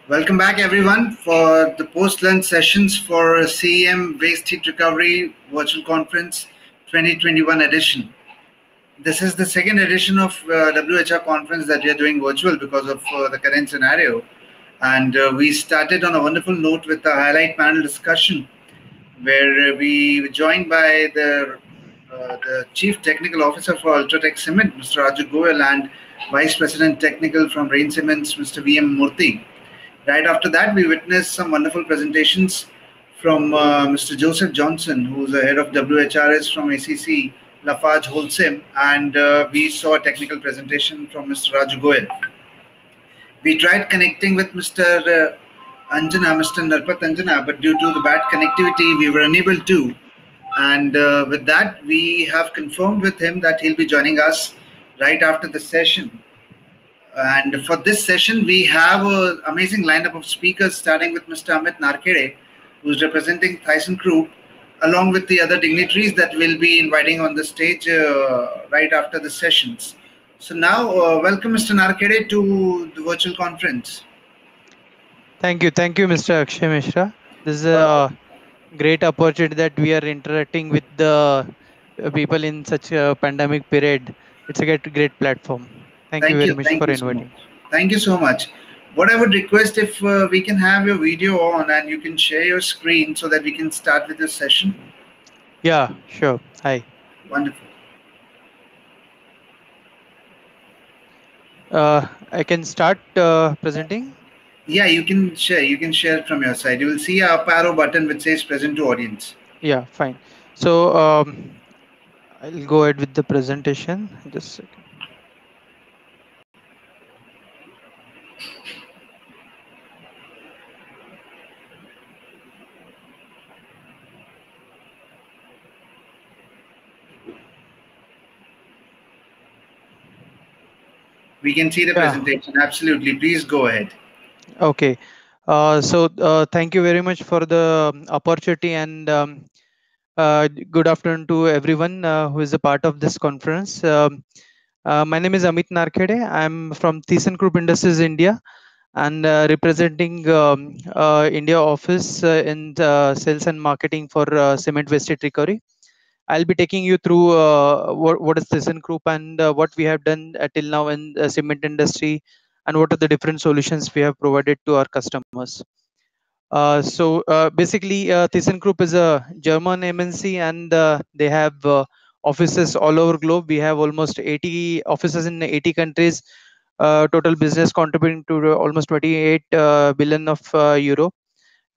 Welcome back, everyone, for the post-lunch sessions for CEM Waste Heat Recovery Virtual Conference 2021 edition. This is the second edition of WHR conference that we are doing virtual because of the current scenario. And we started on a wonderful note with a highlight panel discussion where we were joined by the Chief Technical Officer for Ultratech Cement, Mr. Raju Goyal, and Vice President Technical from Rain Cements, Mr. VM Murthy. Right after that, we witnessed some wonderful presentations from Mr. Joseph Johnson, who's the head of WHRS from ACC Lafarge Holcim, and we saw a technical presentation from Mr. Raju Goyal. We tried connecting with Mr. Anjana, Mr. Narpat Anjana, but due to the bad connectivity, we were unable to. And with that, we have confirmed with him that he'll be joining us right after the session. And for this session, we have an amazing lineup of speakers, starting with Mr. Amit Narkede, who's representing ThyssenKrupp, along with the other dignitaries that we'll be inviting on the stage right after the sessions. So now, welcome Mr. Narkede to the virtual conference. Thank you, Mr. Akshay Mishra. This is a great opportunity that we are interacting with the people in such a pandemic period. It's a great platform. Thank you very much for inviting. Thank you so much. What I would request if we can have your video on and you can share your screen so that we can start with this session. Yeah, sure. Hi. Wonderful. I can start presenting. Yeah, you can share. You can share it from your side. You will see a up arrow button which says present to audience. Yeah, fine. So I'll go ahead with the presentation. Just a second. We can see the presentation. Absolutely. Please go ahead. Okay. So thank you very much for the opportunity, and good afternoon to everyone who is a part of this conference. My name is Amit Narkede. I'm from ThyssenKrupp Industries India, and representing India office in sales and marketing for cement waste heat recovery. I'll be taking you through what is ThyssenKrupp and what we have done till now in the cement industry, and what are the different solutions we have provided to our customers. Basically, ThyssenKrupp is a German MNC, and they have offices all over globe. We have almost 80 offices in 80 countries. Total business contributing to almost 28 billion of euro.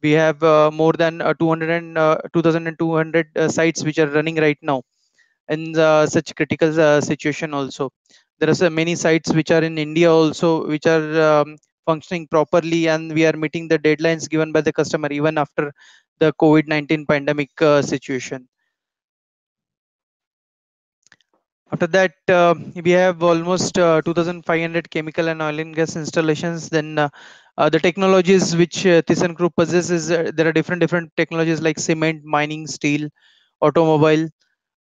We have more than 2,200 sites which are running right now in such critical situation. Also, there are so many sites which are in India also, which are functioning properly, and we are meeting the deadlines given by the customer even after the COVID-19 pandemic situation. After that, we have almost 2,500 chemical and oil and gas installations. Then the technologies which ThyssenKrupp possesses, there are different technologies like cement, mining, steel, automobile,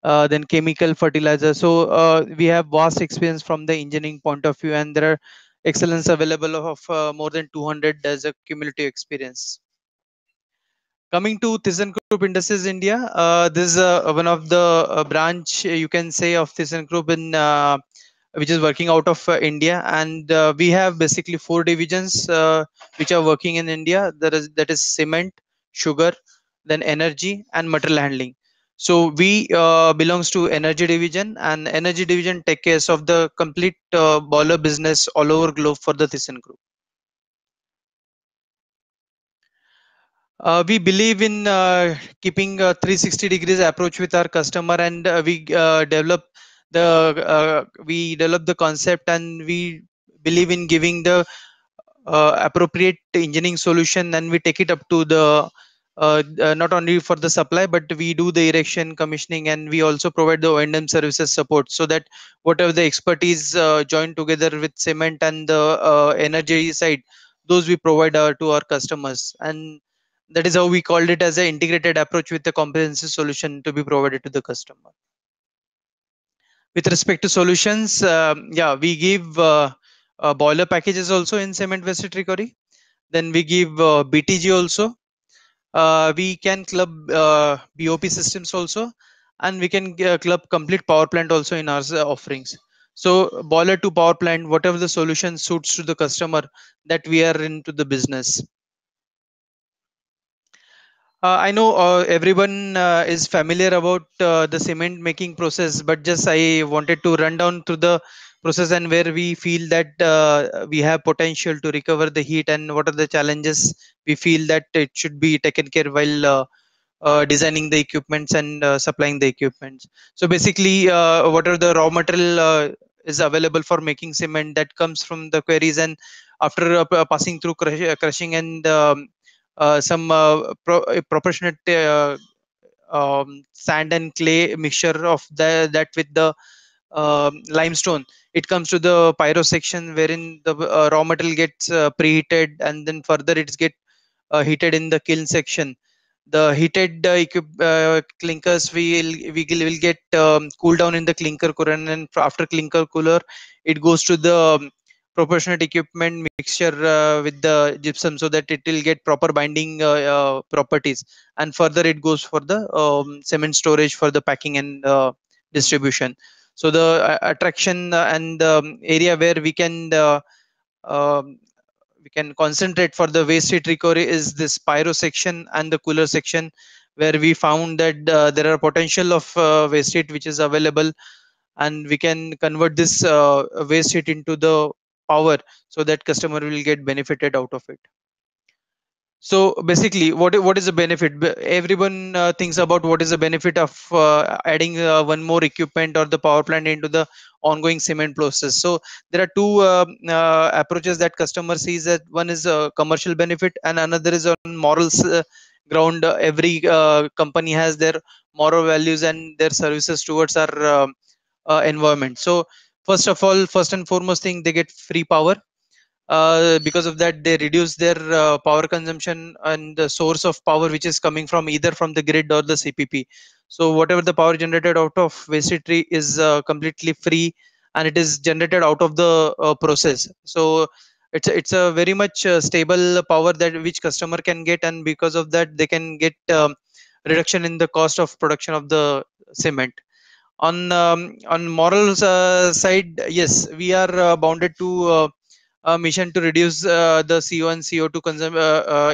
then chemical fertilizer. So we have vast experience from the engineering point of view, and there are excellence available of more than 200 as a cumulative experience. Coming to ThyssenKrupp Industries India, this is one of the branch, you can say, of ThyssenKrupp in which is working out of India, and we have basically 4 divisions which are working in India. That is cement, sugar, then energy, and material handling. So we belongs to energy division, and energy division take care of the complete boiler business all over globe for the ThyssenKrupp. We believe in keeping a 360 degrees approach with our customer, and we develop the concept, and we believe in giving the appropriate engineering solution, and we take it up to the not only for the supply, but we do the erection, commissioning, and we also provide the O&M services support, so that whatever the expertise joined together with cement and the energy side, those we provide to our customers. And that is how we called it as an integrated approach with a comprehensive solution to be provided to the customer. With respect to solutions, we give boiler packages also in cement waste heat recovery. Then we give BTG also. We can club BOP systems also, and we can club complete power plant also in our offerings. So boiler to power plant, whatever the solution suits to the customer that we are into the business. I know everyone is familiar about the cement making process, but just I wanted to run down through the process and where we feel that we have potential to recover the heat, and what are the challenges we feel that it should be taken care while designing the equipments and supplying the equipments. So basically, what are the raw material is available for making cement that comes from the quarries, and after passing through crushing and some proportionate sand and clay mixture of that with the limestone, it comes to the pyro section wherein the raw material gets preheated, and then further it's get heated in the kiln section. The heated clinkers will get cooled down in the clinker cooler, and then after clinker cooler it goes to the proportionate equipment mixture with the gypsum, so that it will get proper binding properties, and further it goes for the cement storage for the packing and distribution. So the attraction and area where um, we can concentrate for the waste heat recovery is this pyro section and the cooler section, where we found that there are potential of waste heat which is available, and we can convert this waste heat into the power, so that customer will get benefited out of it. So basically, what is the benefit? Everyone thinks about what is the benefit of adding one more equipment or the power plant into the ongoing cement process. So there are two approaches that customer sees. That one is a commercial benefit, and another is on morals ground. Every company has their moral values and their services towards our environment. So first and foremost thing, they get free power. Because of that, they reduce their power consumption and the source of power which is coming from either from the grid or the CPP. So whatever the power generated out of waste tree is completely free, and it is generated out of the process. So it's a very much stable power that which customer can get, and because of that they can get reduction in the cost of production of the cement. On morals side, yes, we are bounded to a mission to reduce the CO and CO2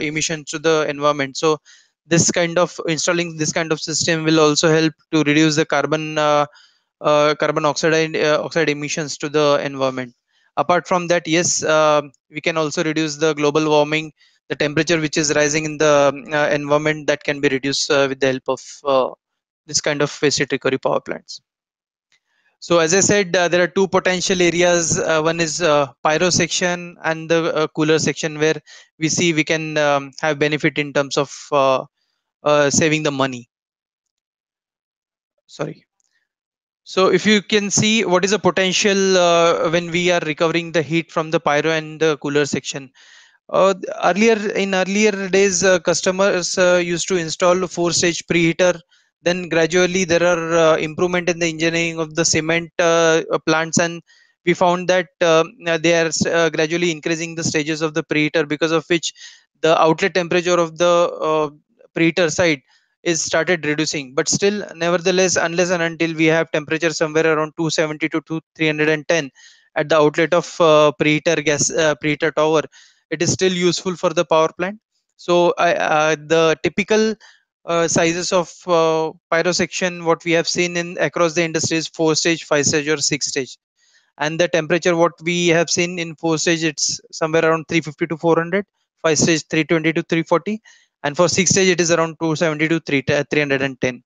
emissions to the environment. So this kind of installing this kind of system will also help to reduce the carbon oxide emissions to the environment. Apart from that, yes, we can also reduce the global warming, the temperature which is rising in the environment, that can be reduced with the help of this kind of waste heat recovery power plants. So as I said, there are two potential areas. One is pyro section and the cooler section, where we see we can have benefit in terms of saving the money. Sorry. So if you can see what is the potential when we are recovering the heat from the pyro and the cooler section. Earlier days, customers used to install a four-stage preheater. Then gradually there are improvement in the engineering of the cement plants, and we found that they are gradually increasing the stages of the preheater, because of which the outlet temperature of the preheater side is started reducing. But still, nevertheless, unless and until we have temperature somewhere around 270 to 310 at the outlet of preheater preheater tower, it is still useful for the power plant. So the typical sizes of pyro section what we have seen in across the industry is 4-stage, 5-stage or 6-stage, and the temperature what we have seen in 4-stage, it's somewhere around 350 to 400, 5-stage 320 to 340, and for 6-stage it is around 270 to 310,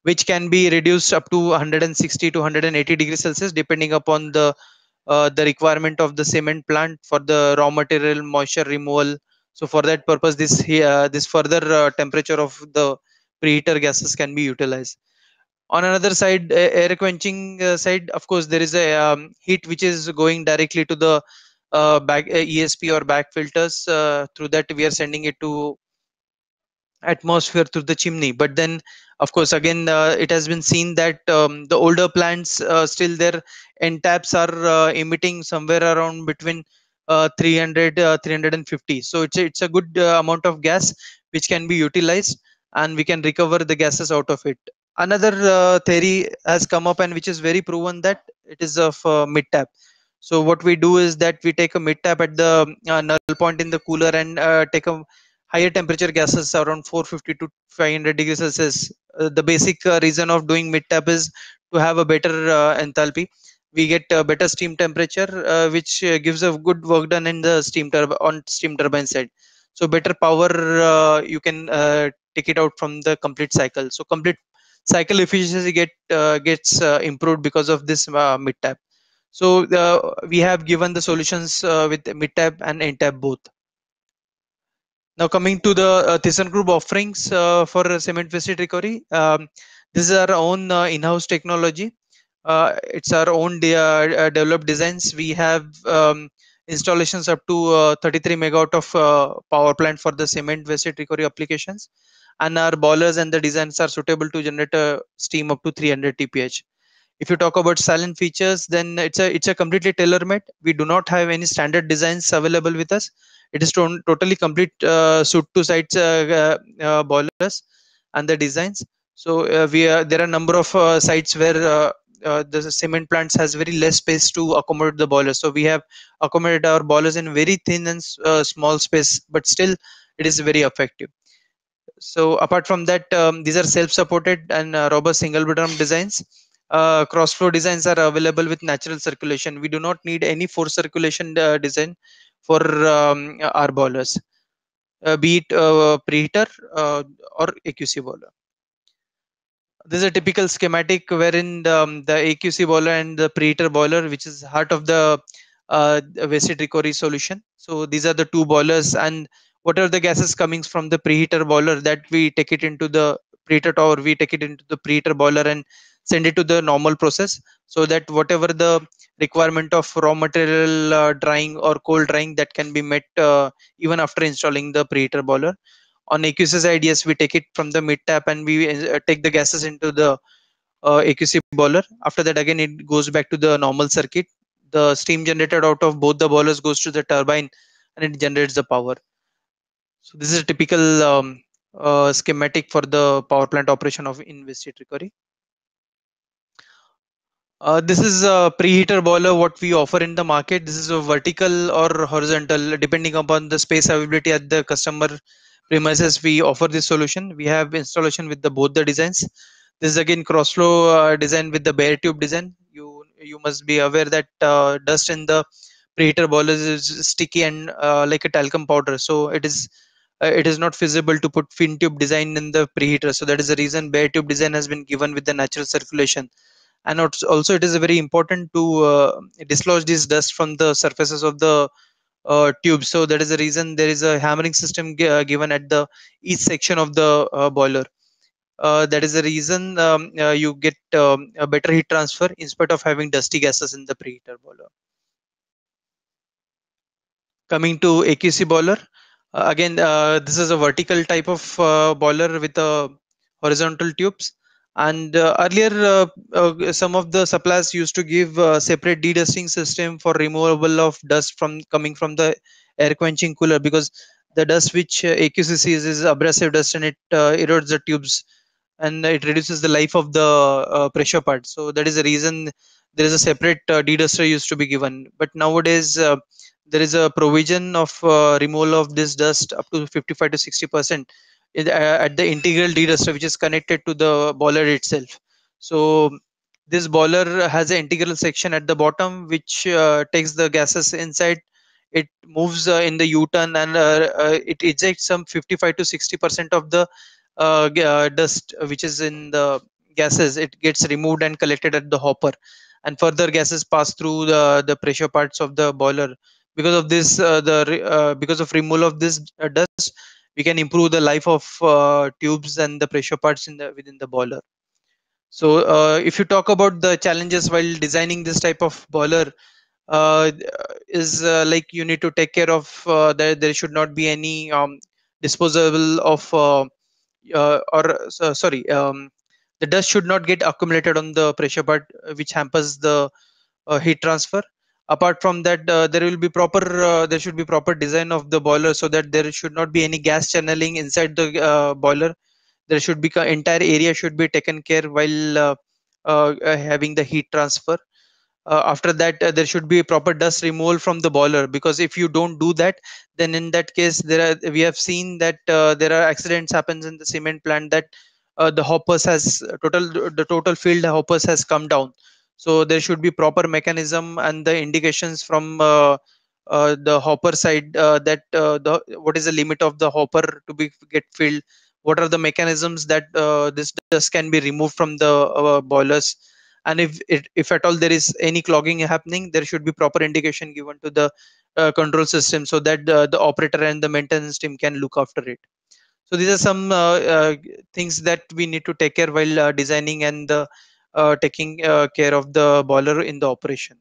which can be reduced up to 160 to 180 degrees Celsius depending upon the requirement of the cement plant for the raw material moisture removal. So for that purpose, this further temperature of the preheater gases can be utilized. On another side, air quenching side, of course there is a heat which is going directly to the back ESP or back filters. Through that we are sending it to atmosphere through the chimney. But then of course again, it has been seen that the older plants, still their end taps are emitting somewhere around between 350. So it's a good amount of gas which can be utilized, and we can recover the gases out of it. Another theory has come up, and which is very proven, that it is of mid tap. So what we do is that we take a mid tap at the null point in the cooler, and take a higher temperature gases around 450 to 500 degrees Celsius. The basic reason of doing mid tap is to have a better enthalpy. We get a better steam temperature, which gives a good work done in the steam turbine side. So better power, you can take it out from the complete cycle. So complete cycle efficiency gets improved because of this mid tap. So we have given the solutions with mid tap and end tap both. Now coming to the ThyssenKrupp offerings for cement waste recovery, this is our own in-house technology. It's our own developed designs. We have installations up to 33 megawatt of power plant for the cement waste recovery applications, and our boilers and the designs are suitable to generate steam up to 300 TPH. If you talk about silent features, then it's a completely tailor made. We do not have any standard designs available with us. It is totally complete suit to sites boilers and the designs. So there are a number of sites where the cement plants has very less space to accommodate the boilers, so we have accommodated our boilers in very thin and small space, but still it is very effective. So apart from that, these are self-supported and robust single drum designs. Cross flow designs are available with natural circulation. We do not need any force circulation design for our boilers, be it preheater or AQC boiler. This is a typical schematic wherein the AQC boiler and the preheater boiler, which is heart of the waste heat recovery solution. So these are the two boilers, and whatever the gases coming from the preheater boiler, that we take it into the preheater tower, we take it into the preheater boiler and send it to the normal process, so that whatever the requirement of raw material drying or cold drying, that can be met even after installing the preheater boiler. On AQC side, yes, we take it from the mid tap, and we take the gases into the AQC boiler. After that, again, it goes back to the normal circuit. The steam generated out of both the boilers goes to the turbine, and it generates the power. So this is a typical schematic for the power plant operation of in waste heat recovery. This is a preheater boiler what we offer in the market. This is a vertical or horizontal, depending upon the space availability at the customer premises. We offer this solution. We have installation with the both the designs. This is again cross flow design with the bare tube design. You must be aware that dust in the preheater boilers is sticky and like a talcum powder. So it is not feasible to put fin tube design in the preheater. So that is the reason bare tube design has been given with the natural circulation. And also it is very important to dislodge this dust from the surfaces of the tube. So that is the reason there is a hammering system given at the each section of the boiler. That is the reason you get a better heat transfer in spite of having dusty gases in the preheater boiler. Coming to AQC boiler, again, this is a vertical type of boiler with a horizontal tubes. And earlier, some of the suppliers used to give separate dedusting system for removal of dust from coming from the air quenching cooler, because the dust which AQC sees is abrasive dust, and it erodes the tubes, and it reduces the life of the pressure part. So that is the reason there is a separate deduster used to be given. But nowadays there is a provision of removal of this dust up to 55 to 60% at the integral deduster, which is connected to the boiler itself. So this boiler has an integral section at the bottom which takes the gases inside. It moves in the U-turn, and it ejects some 55 to 60% of the dust which is in the gases. It gets removed and collected at the hopper, and further gases pass through the pressure parts of the boiler. Because of this because of removal of this dust, we can improve the life of tubes and the pressure parts in the within the boiler. So if you talk about the challenges while designing this type of boiler, uh, is like you need to take care of that there should not be any disposable of sorry, the dust should not get accumulated on the pressure part, which hampers the heat transfer. Apart from that, there should be proper design of the boiler, so that there should not be any gas channeling inside the boiler. There should be entire area should be taken care while having the heat transfer. After that, there should be a proper dust removal from the boiler, because if you don't do that, then in that case we have seen that there are accidents happens in the cement plant, that the hoppers has the total field hoppers has come down. So there should be proper mechanism and the indications from the hopper side, that the what is the limit of the hopper to be get filled, what are the mechanisms that this dust can be removed from the boilers. And if at all there is any clogging happening, there should be proper indication given to the control system, so that the operator and the maintenance team can look after it. So these are some things that we need to take care while designing and taking care of the boiler in the operation.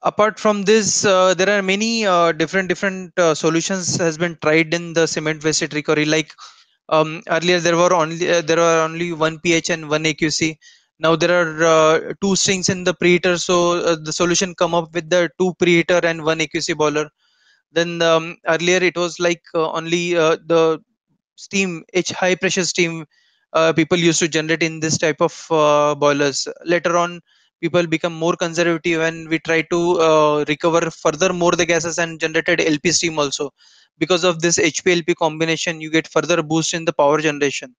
Apart from this, there are many different solutions has been tried in the cement waste heat recovery. Like earlier there were only one pH and one AQC. Now there are two strings in the preheater, so the solution come up with the two preheater and one AQC boiler. Then earlier it was like only the steam, high pressure steam, people used to generate in this type of boilers. Later on, people become more conservative, and we try to recover further more the gases and generated LP steam also. Because of this HPLP combination, you get further boost in the power generation.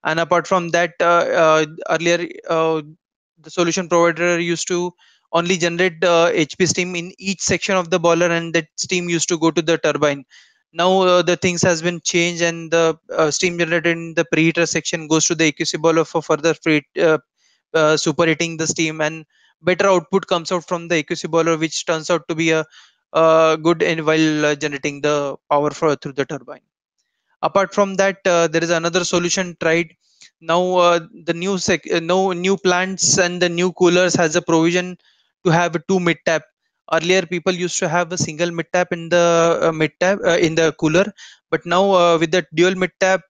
And apart from that, earlier the solution provider used to only generate HP steam in each section of the boiler, and that steam used to go to the turbine. Now the things has been changed, and the steam generated in the preheater section goes to the AQC boiler for further superheating the steam, and better output comes out from the AQC boiler, which turns out to be a good in while generating the power through the turbine. Apart from that, there is another solution tried. Now the new plants and the new coolers has a provision to have two mid tap. Earlier people used to have a single mid tap in the in the cooler, but now with the dual mid tap,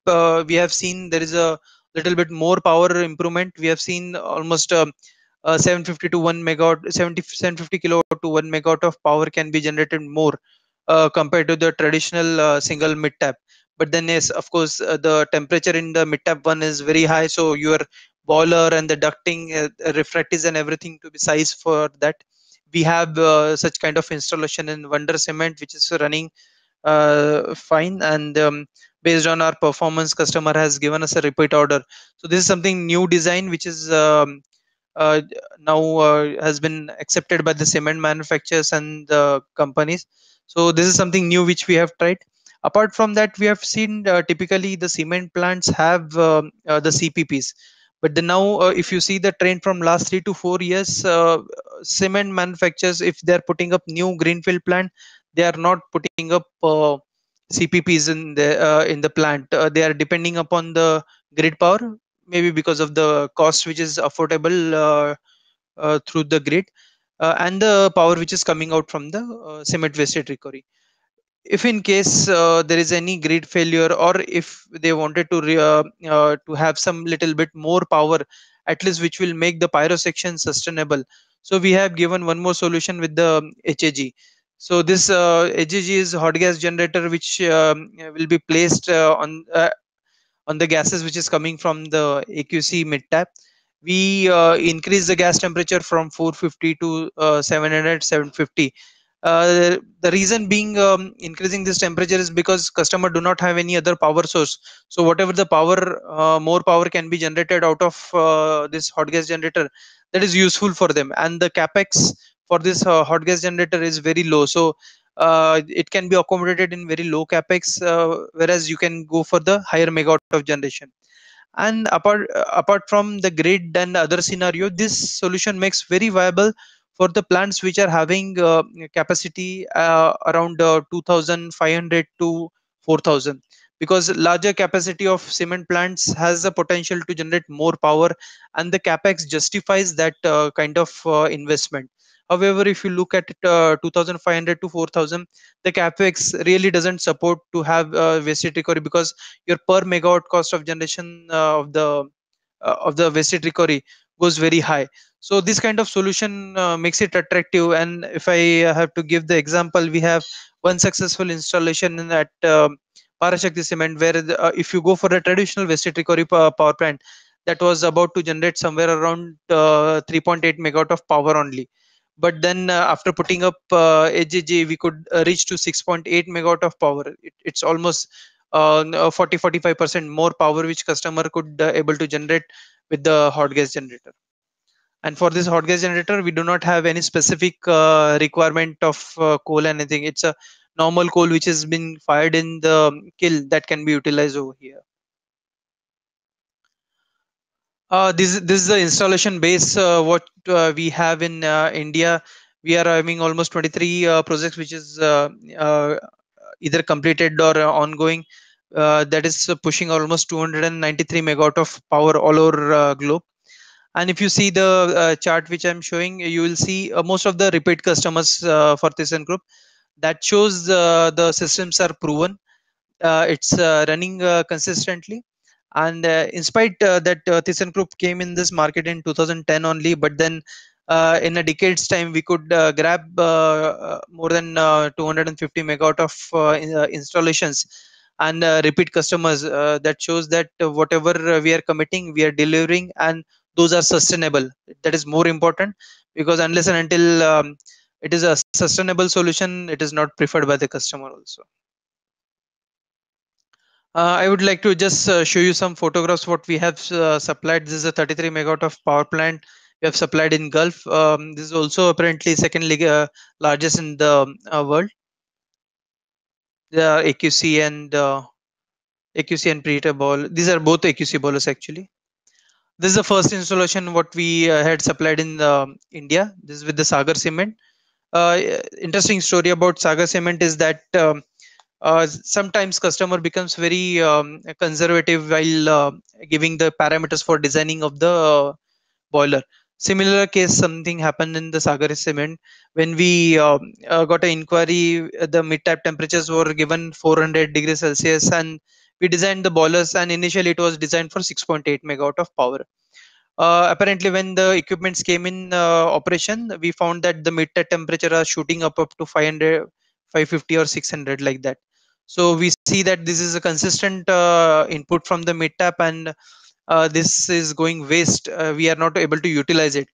we have seen there is a little bit more power improvement. We have seen almost 750 to 1 megawatt 750 kilowatt to 1 megawatt of power can be generated more compared to the traditional single mid tap. But then yes, of course, the temperature in the mid tap one is very high, so your boiler and the ducting, refractories and everything to be sized for that. We have such kind of installation in Wonder Cement, which is running fine, and based on our performance, customer has given us a repeat order. So this is something new design which is uh, now has been accepted by the cement manufacturers and the companies. So this is something new which we have tried. Apart from that, we have seen typically the cement plants have the CPPs, but then now if you see the trend from last 3 to 4 years, cement manufacturers, if they are putting up new greenfield plant, they are not putting up CPPs in the plant. They are depending upon the grid power, maybe because of the cost which is affordable through the grid, and the power which is coming out from the cement waste heat recovery. If in case there is any grid failure, or if they wanted to have some little bit more power, at least which will make the pyro section sustainable, so we have given one more solution with the HAG. So this HAG is hot gas generator, which will be placed on the gases which is coming from the AQC mid tap. We increase the gas temperature from 450 to 700 750. The reason being, increasing this temperature is because customer do not have any other power source. So whatever the power, more power can be generated out of this hot gas generator, that is useful for them, and the capex for this hot gas generator is very low. So it can be accommodated in very low capex, whereas you can go for the higher megawatt of generation. And apart from the grid and other scenario, this solution makes very viable for the plants which are having capacity around 2500 to 4000, because larger capacity of cement plants has the potential to generate more power, and the capex justifies that kind of investment. However, if you look at it, 2500 to 4000, the capex really doesn't support to have waste heat recovery, because your per megawatt cost of generation of the waste heat recovery goes very high. So this kind of solution makes it attractive. And if I have to give the example, we have one successful installation in at Parashakti Cement, where if you go for a traditional waste heat recovery power plant, that was about to generate somewhere around 3.8 megawatt of power only. But then after putting up HGG, we could reach to 6.8 megawatt of power. It's almost 40-45% more power which customer could able to generate with the hot gas generator. And for this hot gas generator, we do not have any specific requirement of coal and anything. It's a normal coal which has been fired in the kiln that can be utilized over here. This is the installation base what we have in India. We are having almost 23 projects which is uh, either completed or ongoing. That is pushing almost 293 megawatt of power all over globe. And if you see the chart which I'm showing, you will see most of the repeat customers for ThyssenKrupp. That shows the systems are proven. It's running consistently. And in spite that ThyssenKrupp came in this market in 2010 only, but then in a decade's time we could grab more than 250 megawatt of installations and repeat customers. That shows that whatever we are committing, we are delivering, and those are sustainable. That is more important, because unless and until it is a sustainable solution, it is not preferred by the customer also. I would like to just show you some photographs what we have supplied. This is a 33 megawatt of power plant we have supplied in Gulf. This is also apparently second largest in the world. The AQC and preheater ball. These are both AQC boilers actually. This is the first installation what we had supplied in India. This is with the Sagar Cement. Interesting story about Sagar Cement is that sometimes customer becomes very conservative while giving the parameters for designing of the boiler. Similar case, something happened in the Sagar Cement when we got an inquiry. The mid tap temperatures were given 400 degrees Celsius, and we designed the boilers. And initially, it was designed for 6.8 megawatt of power. Apparently, when the equipments came in operation, we found that the mid tap temperature are shooting up to 500, 550, or 600 like that. So we see that this is a consistent input from the mid tap, and this is going waste. We are not able to utilize it.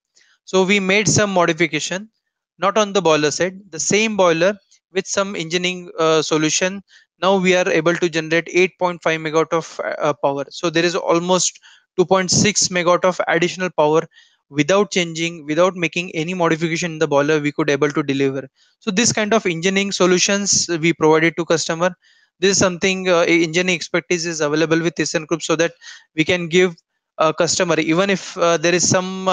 So we made some modification, not on the boiler side, the same boiler with some engineering solution. Now we are able to generate 8.5 megawatt of power. So there is almost 2.6 megawatt of additional power without changing, without making any modification in the boiler. We could able to deliver. So this kind of engineering solutions we provided to customer. This is something engineering expertise is available with ThyssenKrupp, so that we can give a customer, even if there is some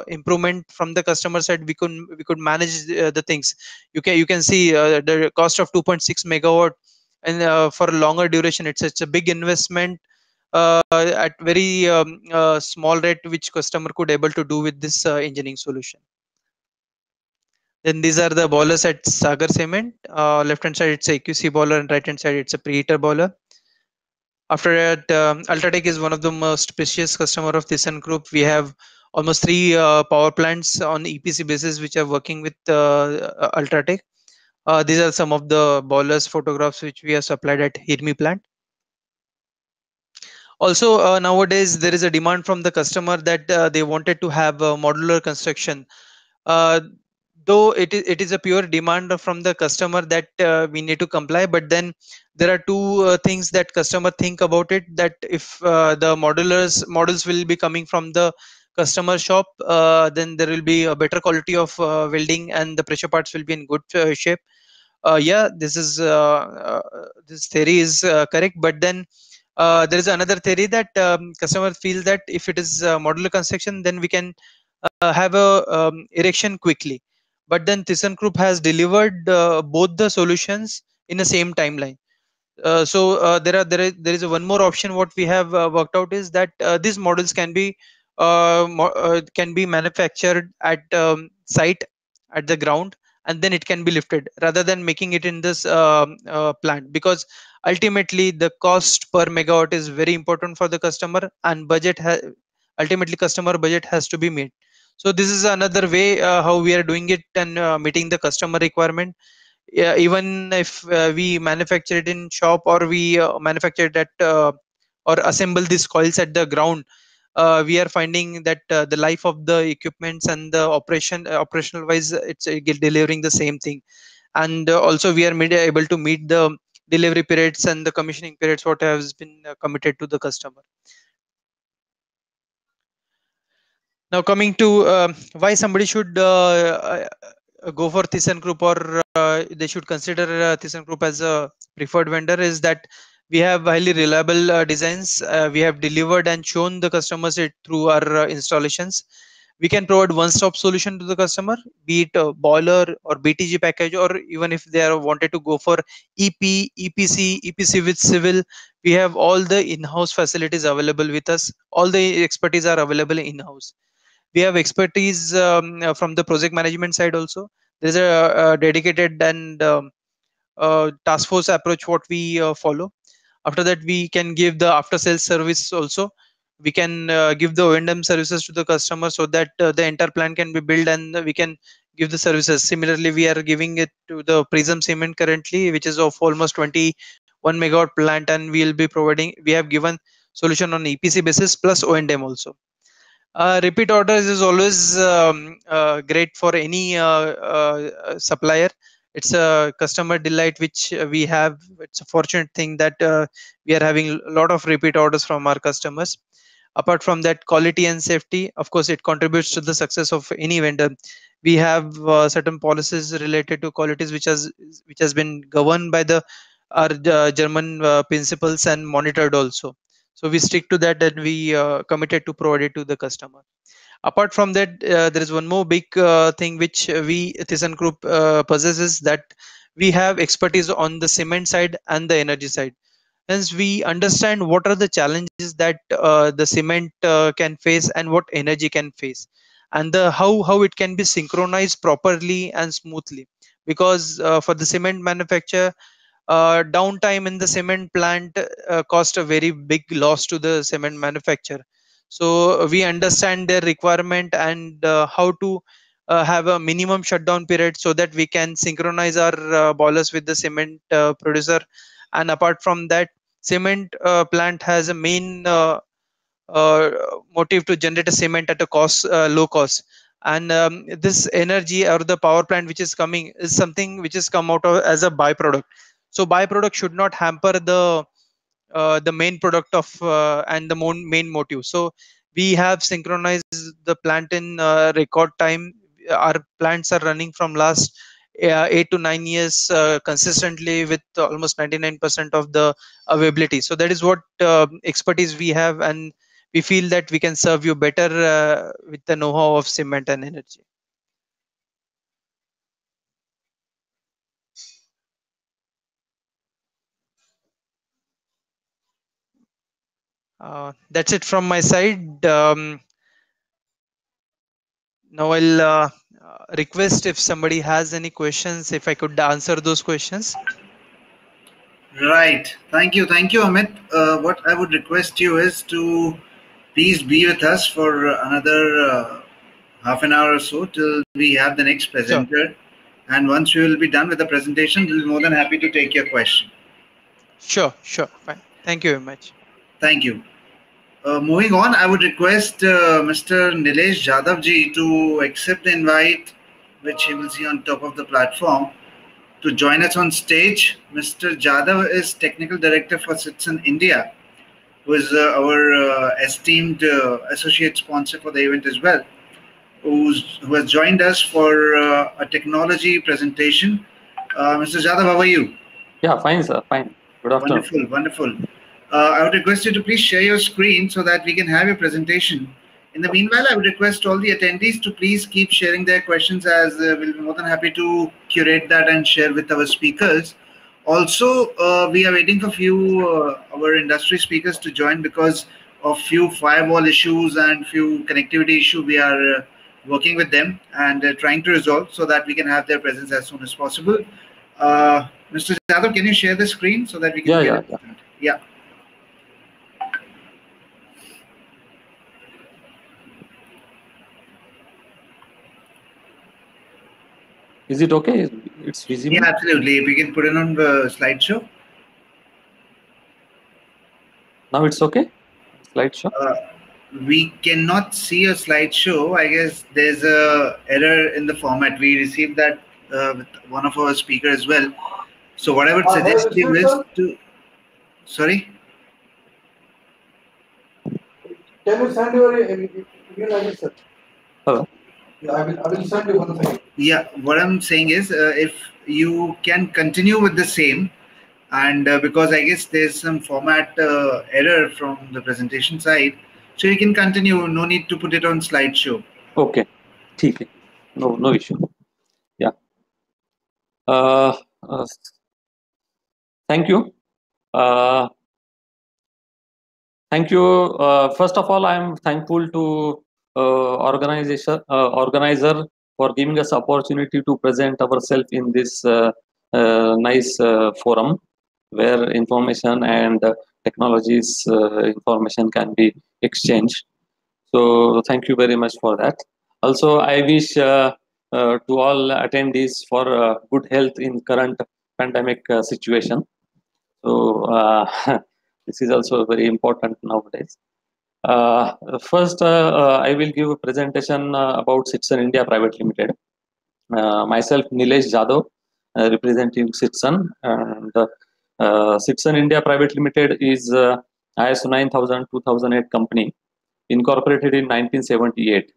improvement from the customer side, we could manage the things. You can see the cost of 2.6 megawatt, and for a longer duration, it's a big investment at very small rate, which customer could able to do with this engineering solution. Then these are the boilers at Sagar Cement. Left hand side it's a AQC boiler, and right hand side it's a preheater boiler. After that, Ultratech is one of the most precious customer of ThyssenKrupp. We have almost three power plants on EPC basis which are working with Ultratech. These are some of the boilers photographs which we have supplied at Hirmi plant. Also, nowadays there is a demand from the customer that they wanted to have a modular construction. Uh, though it is a pure demand from the customer that we need to comply, but then there are two things that customer think about it, that if the models will be coming from the customer shop, then there will be a better quality of welding, and the pressure parts will be in good shape. Yeah, this theory is correct, but then there is another theory that customer feel that if it is modular construction, then we can have a erection quickly. But then ThyssenKrupp has delivered both the solutions in the same timeline. There is one more option what we have worked out, is that these models can be manufactured at site, at the ground, and then it can be lifted rather than making it in this plant, because ultimately the cost per megawatt is very important for the customer, and ultimately customer budget has to be met. So this is another way how we are doing it and meeting the customer requirement. Yeah, even if we manufacture it in shop, or we manufacture it at or assemble these coils at the ground, we are finding that the life of the equipments and the operational wise, it's delivering the same thing. And also we are able to meet the delivery periods and the commissioning periods what has been committed to the customer. Now coming to why somebody should go for ThyssenKrupp, or they should consider ThyssenKrupp as a preferred vendor, is that we have highly reliable designs. We have delivered and shown the customers it through our installations. We can provide one-stop solution to the customer, be it a boiler or BTG package, or even if they are wanted to go for EPC with civil, we have all the in-house facilities available with us. All the expertise are available in-house. We have expertise from the project management side also. There's a dedicated and task force approach what we follow. After that, we can give the after sales service also. We can give the O&M services to the customer, so that the entire plan can be built and we can give the services. Similarly, we are giving it to the Prism Cement currently, which is of almost 21 megawatt plant, and we will be providing. We have given solution on EPC basis plus O&M also. Repeat orders is always great for any supplier. It's a customer delight which we have. It's a fortunate thing that we are having a lot of repeat orders from our customers. Apart from that, quality and safety, of course, it contributes to the success of any vendor. We have certain policies related to qualities which has been governed by the our German principles and monitored also. So we stick to that, and we committed to provide it to the customer. Apart from that, there is one more big thing which we ThyssenKrupp possesses, that we have expertise on the cement side and the energy side. Hence, we understand what are the challenges that the cement can face and what energy can face, and the how it can be synchronized properly and smoothly. Because for the cement manufacture, downtime in the cement plant cost a very big loss to the cement manufacturer. So we understand their requirement and how to have a minimum shutdown period, so that we can synchronize our boilers with the cement producer. And apart from that, cement plant has a main uh, motive to generate a cement at a cost low cost. And this energy or the power plant which is coming is something which is come out of as a byproduct. So byproduct should not hamper the main product of and the main motive. So we have synchronized the plant in record time. Our plants are running from last 8 to 9 years consistently with almost 99% of the availability. So that is what expertise we have, and we feel that we can serve you better with the know-how of cement and energy. That's it from my side. Now I'll request if somebody has any questions, if I could answer those questions. Right. Thank you, Amit. What I would request you is to please be with us for another half an hour or so till we have the next presenter. And once we will be done with the presentation, we'll be more than happy to take your question. Sure, fine. Thank you very much. Thank you. Moving on, I would request Mr. Nilesh Jadhav ji to accept the invite, which you will see on top of the platform, to join us on stage. Mr. Jadhav is Technical Director for Citizen India, who is our esteemed associate sponsor for the event as well, who has joined us for a technology presentation. Mr. Jadhav, how are you? Yeah, fine, sir. Fine. Good afternoon. Wonderful. I would request you to please share your screen so that we can have your presentation. In the meanwhile, I would request all the attendees to please keep sharing their questions, as we'll be more than happy to curate that and share with our speakers. Also, we are waiting for few our industry speakers to join because of few firewall issues and few connectivity issue. We are working with them and trying to resolve so that we can have their presence as soon as possible. Mr. Jadhav, can you share the screen so that we can Yeah. Is it okay? It's visible? Yeah, absolutely. If we can put it on the slideshow. Now it's okay? Slideshow? We cannot see a slideshow. I guess there's a error in the format. We received that with one of our speakers as well. So what I would suggest you is to... Sorry? Can you send your email address, sir? Hello? I will send you one thing. Yeah, what I'm saying is if you can continue with the same, and because I guess there's some format error from the presentation side, so you can continue. No need to put it on slideshow. Okay. Okay. No issue. Yeah. Thank you. Thank you. First of all, I'm thankful to organizer for giving us opportunity to present ourselves in this nice forum where information and technologies information can be exchanged. So thank you very much for that. Also, I wish to all attendees for good health in current pandemic situation. So this is also very important nowadays. First, I will give a presentation about Citizen India Private Limited. Myself, Nilesh Jadhav, representing Citizen, and Citizen India Private Limited is ISO 9000-2008 company, incorporated in 1978.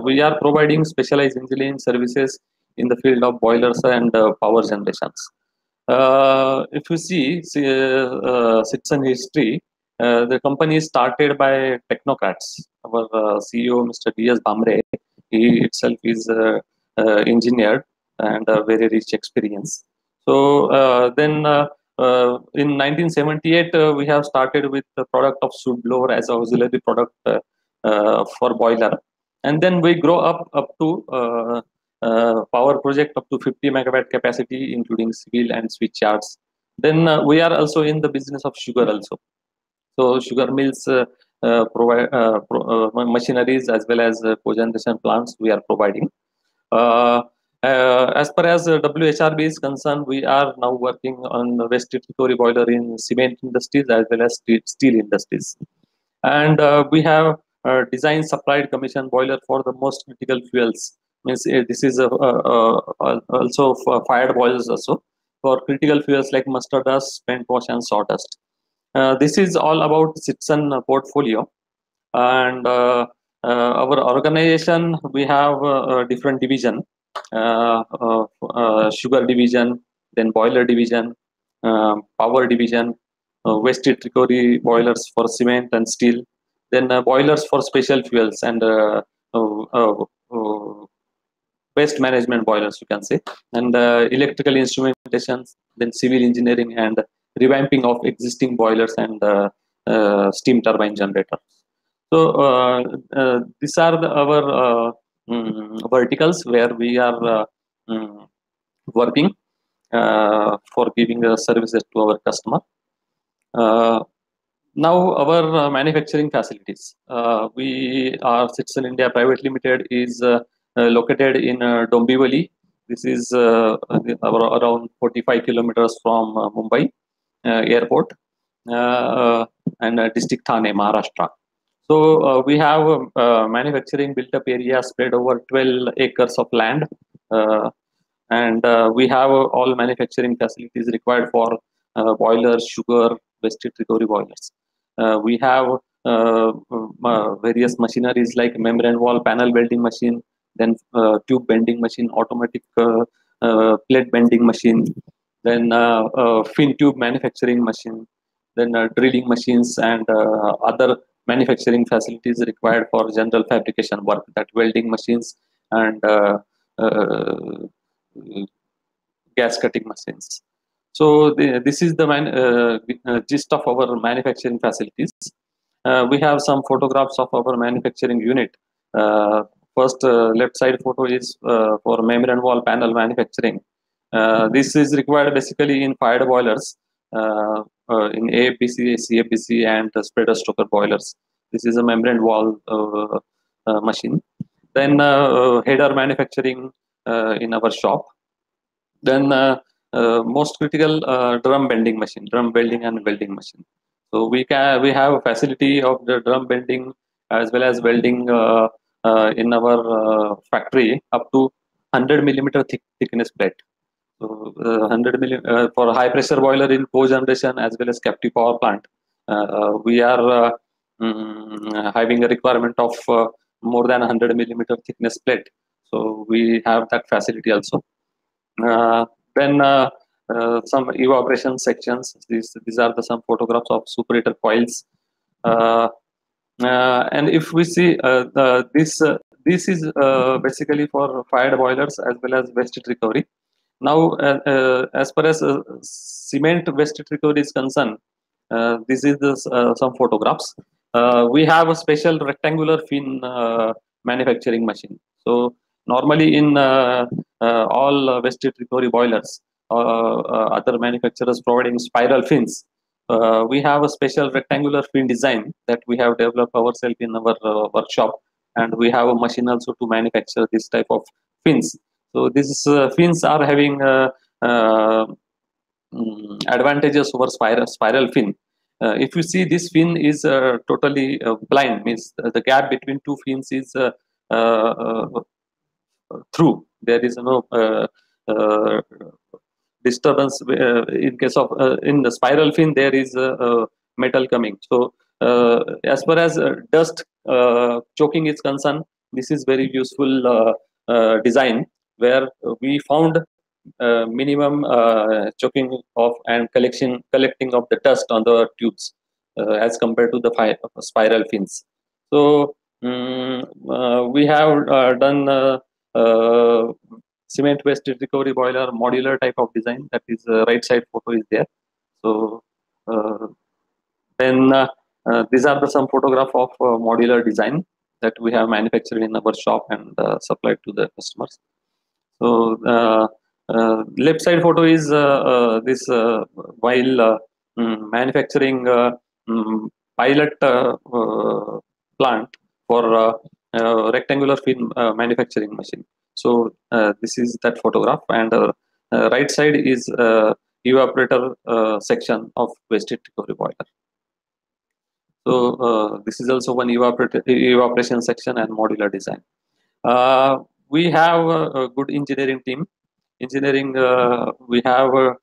We are providing specialized engineering services in the field of boilers and power generations. If you see Citizen history, the company is started by technocrats. Our CEO, Mr. D.S. Bhamre, he itself is engineer and a very rich experience. So then in 1978, we have started with the product of soot blower as auxiliary product for boiler. And then we grow up to power project up to 50 megawatt capacity, including civil and switch yards. Then we are also in the business of sugar also. So sugar mills provide machineries as well as cogeneration plants we are providing. As far as WHRB is concerned, we are now working on the waste heat recovery boiler in cement industries as well as steel industries. And we have designed, supplied, commissioned boiler for the most critical fuels. Means this is also for fired boilers also for critical fuels like mustard dust, spent wash, and sawdust. This is all about Citizen portfolio. And our organization, we have a different division, sugar division, then boiler division, power division, waste heat recovery boilers for cement and steel, then boilers for special fuels and waste management boilers, you can say, and electrical instrumentations, then civil engineering and revamping of existing boilers and steam turbine generators. So these are our verticals where we are working for giving services to our customer. Now our manufacturing facilities. We are Citizen India Private Limited is located in Dombivli. This is around 45 kilometers from Mumbai airport and district Thane, Maharashtra. So we have manufacturing built up area spread over 12 acres of land, and we have all manufacturing facilities required for boilers, sugar, waste heat recovery boilers. We have various machineries like membrane wall panel welding machine, then tube bending machine, automatic plate bending machine, then fin tube manufacturing machine, then drilling machines and other manufacturing facilities required for general fabrication work, that welding machines and gas cutting machines. So this is the gist of our manufacturing facilities. We have some photographs of our manufacturing unit. First left side photo is for membrane wall panel manufacturing. This is required basically in fired boilers, in AFBC, CFBC, and spreader stoker boilers. This is a membrane wall machine. Then header manufacturing in our shop. Then most critical, drum bending machine, drum welding and welding machine. So we have a facility of the drum bending as well as welding in our factory up to 100 millimeter thickness plate. So 100 millimeter for high pressure boiler in cogeneration as well as captive power plant. We are having a requirement of more than 100 millimeter thickness plate. So we have that facility also. Then some evaporation sections. These are some photographs of superheater coils. And if we see this is basically for fired boilers as well as waste heat recovery. Now, as far as cement waste heat recovery is concerned, this is some photographs. We have a special rectangular fin manufacturing machine. So normally in all waste heat recovery boilers, other manufacturers providing spiral fins. We have a special rectangular fin design that we have developed ourselves in our workshop, and we have a machine also to manufacture this type of fins. So these fins are having advantages over spiral fin. If you see, this fin is totally blind, means the gap between two fins is through. There is no disturbance. In case of in the spiral fin, there is metal coming. So as far as dust choking is concerned, this is very useful design, where we found minimum choking of and collecting of the dust on the tubes as compared to the spiral fins. So we have done cement waste heat recovery boiler modular type of design. That is right side photo is there. So then these are some photograph of modular design that we have manufactured in our shop and supplied to the customers. So left side photo is this while manufacturing pilot plant for rectangular fin manufacturing machine. So this is that photograph, and right side is evaporator section of waste heat recovery boiler. So this is also one evaporation section and modular design. We have a good engineering team. We have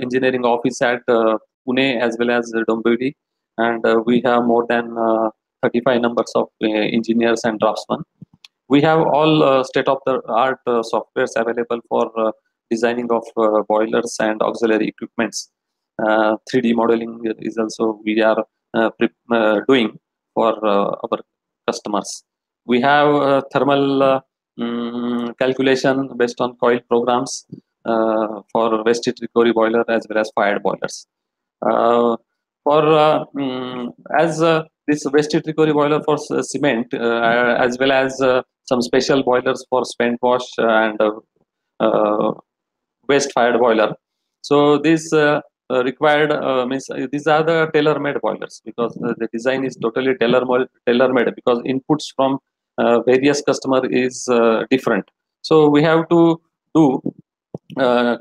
engineering office at Pune as well as Dombivli, and we have more than 35 numbers of engineers and draftsmen. We have all state-of-the-art softwares available for designing of boilers and auxiliary equipments. 3D modeling is also we are doing for our customers. We have thermal calculation based on coil programs for waste heat recovery boiler as well as fired boilers. This waste heat recovery boiler for cement as well as some special boilers for spent wash and waste fired boiler. So this required means these are the tailor-made boilers, because the design is totally tailor-made because inputs from various customer is different. So we have to do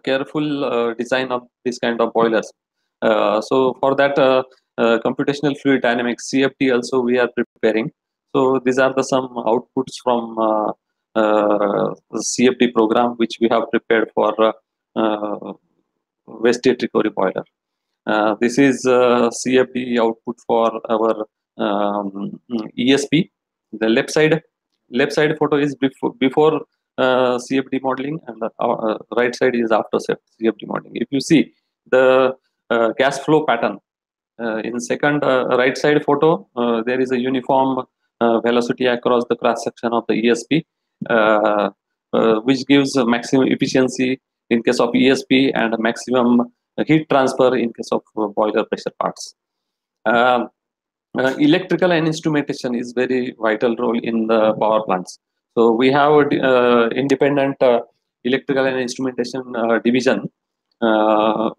careful design of this kind of boilers. So for that computational fluid dynamics CFD also we are preparing. So these are some outputs from the CFD program which we have prepared for waste heat recovery boiler. This is CFD output for our ESP. The left side photo is before CFD modeling, and the right side is after CFD modeling. If you see the gas flow pattern in second right side photo, there is a uniform velocity across the cross section of the ESP, which gives maximum efficiency in case of ESP and maximum heat transfer in case of boiler pressure parts. Electrical and instrumentation is very vital role in the power plants. So we have independent electrical and instrumentation division, and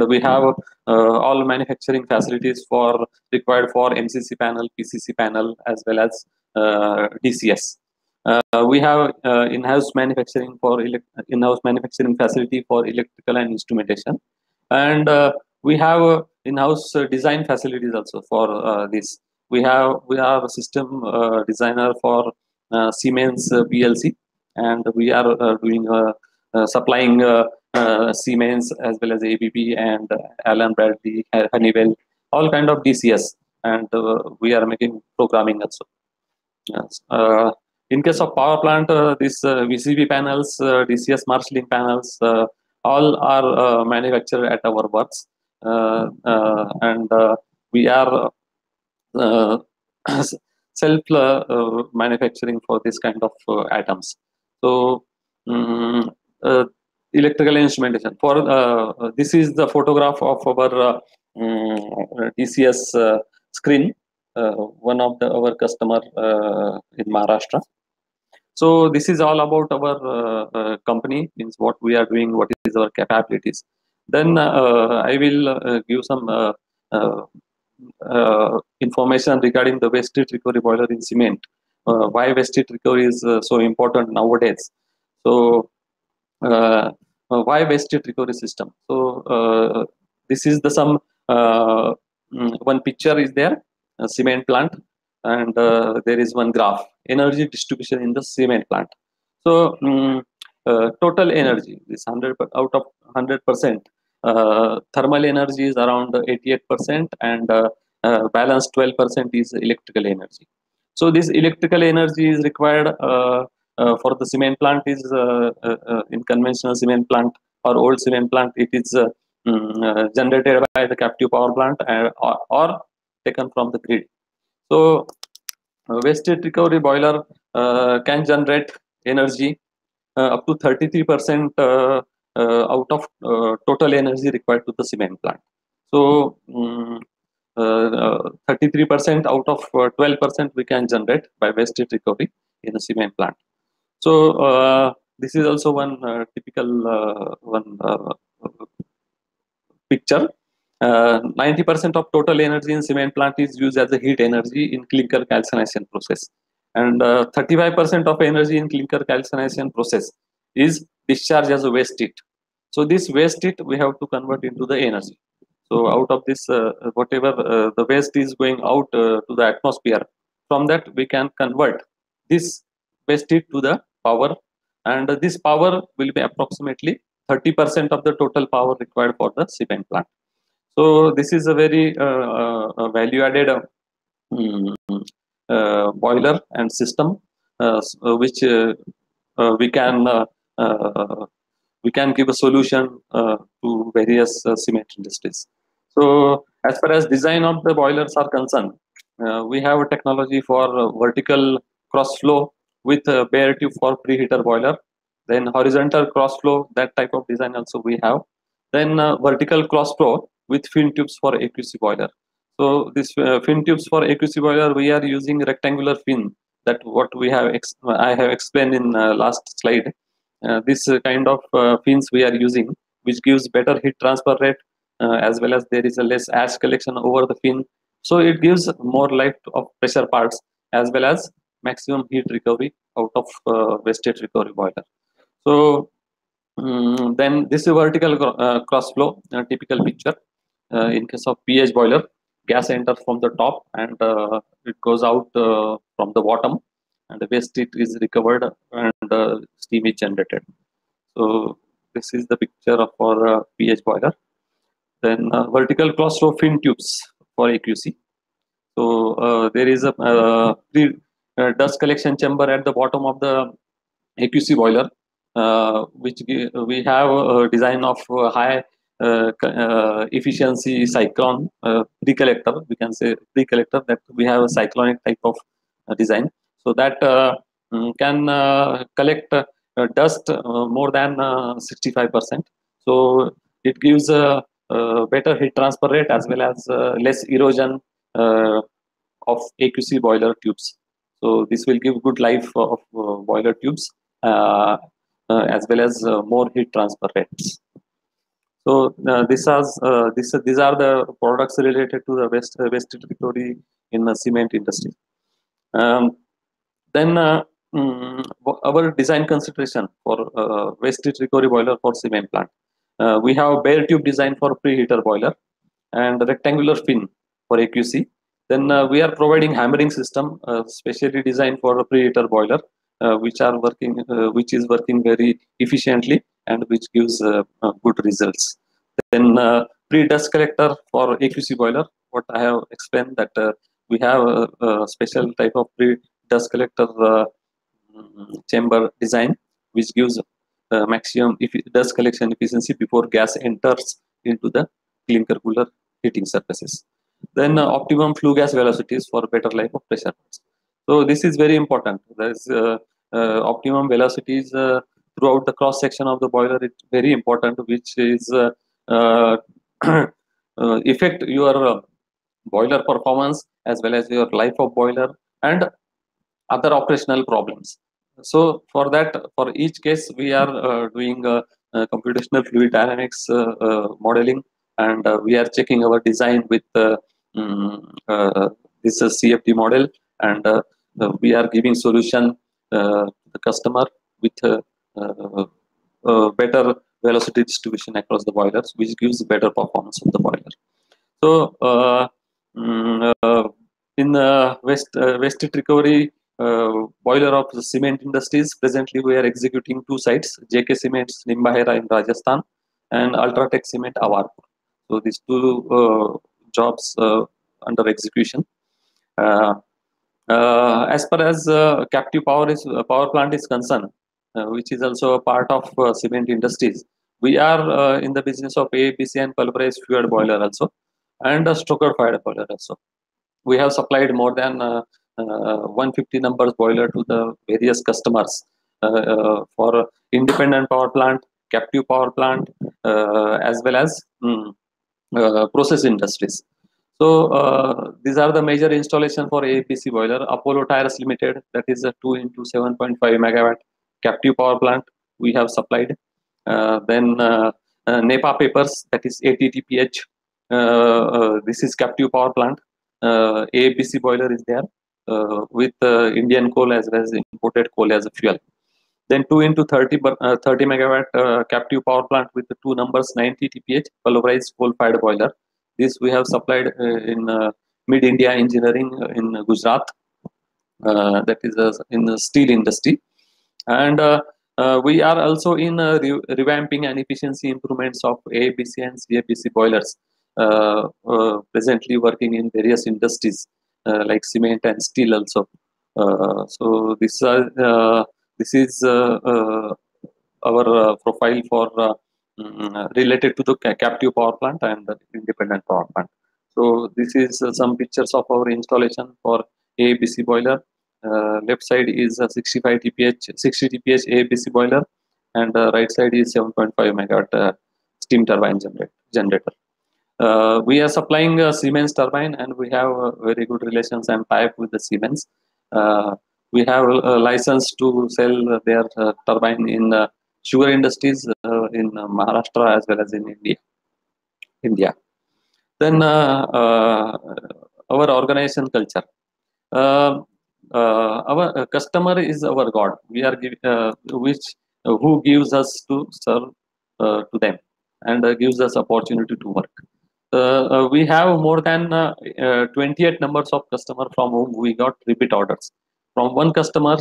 we have all manufacturing facilities required for MCC panel, PCC panel, as well as DCS. We have in-house manufacturing facility for electrical and instrumentation, and we have in-house design facilities also for this. We are a system designer for Siemens PLC, and we are doing supplying Siemens as well as ABB and Allen Bradley, Honeywell, all kind of DCS, and we are making programming also. Yes. In case of power plant, these VCB panels, DCS marshalling panels, all are manufactured at our works, and we are self manufacturing for this kind of items. So, electrical instrumentation. For this is the photograph of our DCS screen. One of our customer in Maharashtra. So this is all about our company, means what we are doing, what is our capabilities. Then I will give some information regarding the waste heat recovery boiler in cement. Why waste heat recovery is so important nowadays. So why waste heat recovery system? So this is the some one picture is there. A cement plant, and there is one graph, energy distribution in the cement plant. So total energy is 100 out of 100%. Thermal energy is around 88%, and balance 12% is electrical energy. So this electrical energy is required for the cement plant is in conventional cement plant or old cement plant. It is generated by the captive power plant or taken from the grid. So waste heat recovery boiler can generate energy up to 33% out of total energy required to the cement plant. So 33% out of 12% we can generate by waste heat recovery in a cement plant. So this is also one typical picture. 90% of total energy in cement plant is used as a heat energy in clinker calcination process, and 35% of energy in clinker calcination process is discharged as a waste heat. So this waste heat we have to convert into the energy. So out of this, whatever the waste is going out to the atmosphere, from that we can convert this waste heat to the power, and this power will be approximately 30% of the total power required for the cement plant. So this is a very value-added boiler and system, which we can give a solution to various cement industries. So as far as design of the boilers are concerned, we have a technology for vertical cross flow with a bare tube for preheater boiler. Then horizontal cross flow, that type of design also we have. Then vertical cross flow with fin tubes for AQC boiler. So this fin tubes for AQC boiler, we are using rectangular fin. That what we have I have explained in last slide. This kind of fins we are using, which gives better heat transfer rate, as well as there is a less ash collection over the fin. So it gives more life of pressure parts, as well as maximum heat recovery out of waste heat recovery boiler. So then this is vertical cross flow, typical picture. In case of PH boiler, gas enters from the top and it goes out from the bottom, and the waste heat is recovered and steam is generated. So this is the picture of our PH boiler. Then vertical cross flow fin tubes for AQC. So there is a dust collection chamber at the bottom of the AQC boiler, which we have a design of high efficiency cyclone pre-collector. We can say pre-collector, that we have a cyclonic type of design, so that can collect dust more than 65%. So it gives a better heat transfer rate, as well as less erosion of AQC boiler tubes. So this will give good life of boiler tubes, as well as more heat transfer rates. So these are the products related to the waste heat recovery in the cement industry. Then our design consideration for waste heat recovery boiler for cement plant. We have bare tube design for preheater boiler and rectangular fin for AQC. Then we are providing hammering system specially designed for a preheater boiler, which is working very efficiently and which gives good results. Then pre-dust collector for AQC boiler. What I have explained that we have a special type of pre-dust collector chamber design, which gives maximum dust collection efficiency before gas enters into the clinker cooler heating surfaces. Then optimum flue gas velocities for better life of pressure. So this is very important. There is optimum velocities throughout the cross section of the boiler. It's very important, which is affect your boiler performance as well as your life of boiler and other operational problems. So for that, for each case, we are doing computational fluid dynamics modeling, and we are checking our design with this CFD model, and we are giving solution to the customer with better velocity distribution across the boilers, which gives better performance of the boiler. So in waste heat recovery boiler of the cement industries, presently we are executing 2 sites: JK Cements Nimbahera in Rajasthan and Ultratech Cement Awarpur. So these 2 jobs under execution. As far as captive power plant is concerned, which is also a part of cement industries, we are in the business of AAPC and pulverized fuel boiler also, and a stoker fired boiler also. We have supplied more than 150 numbers boiler to the various customers for independent power plant, captive power plant, as well as process industries. So these are the major installation for AAPC boiler. Apollo Tyres Limited, that is a 2 into 7.5 megawatt captive power plant we have supplied. Then NEPA Papers, that is 80 TPH. This is captive power plant. AAPC boiler is there with Indian coal as well as imported coal as a fuel. Then 2 into 30 megawatt captive power plant with the 2 numbers 90 TPH pulverized coal fired boiler. This we have supplied in Mid India Engineering in Gujarat. That is in the steel industry. And we are also in revamping and efficiency improvements of AAPC and CAPC boilers. Presently working in various industries like cement and steel also. So this is our profile for related to the captive power plant and the independent power plant. So this is some pictures of our installation for AAPC boiler. Left side is a 60 TPH AAPC boiler, and right side is 7.5 megawatt steam turbine generator. We are supplying Siemens turbine, and we have very good relations and tie-up with the Siemens. We have a license to sell their turbine in sugar industries in Maharashtra as well as in India. Then our organization culture. Our customer is our God. We are who gives us to serve to them and gives us opportunity to work. We have more than 28 numbers of customer from whom we got repeat orders. From one customer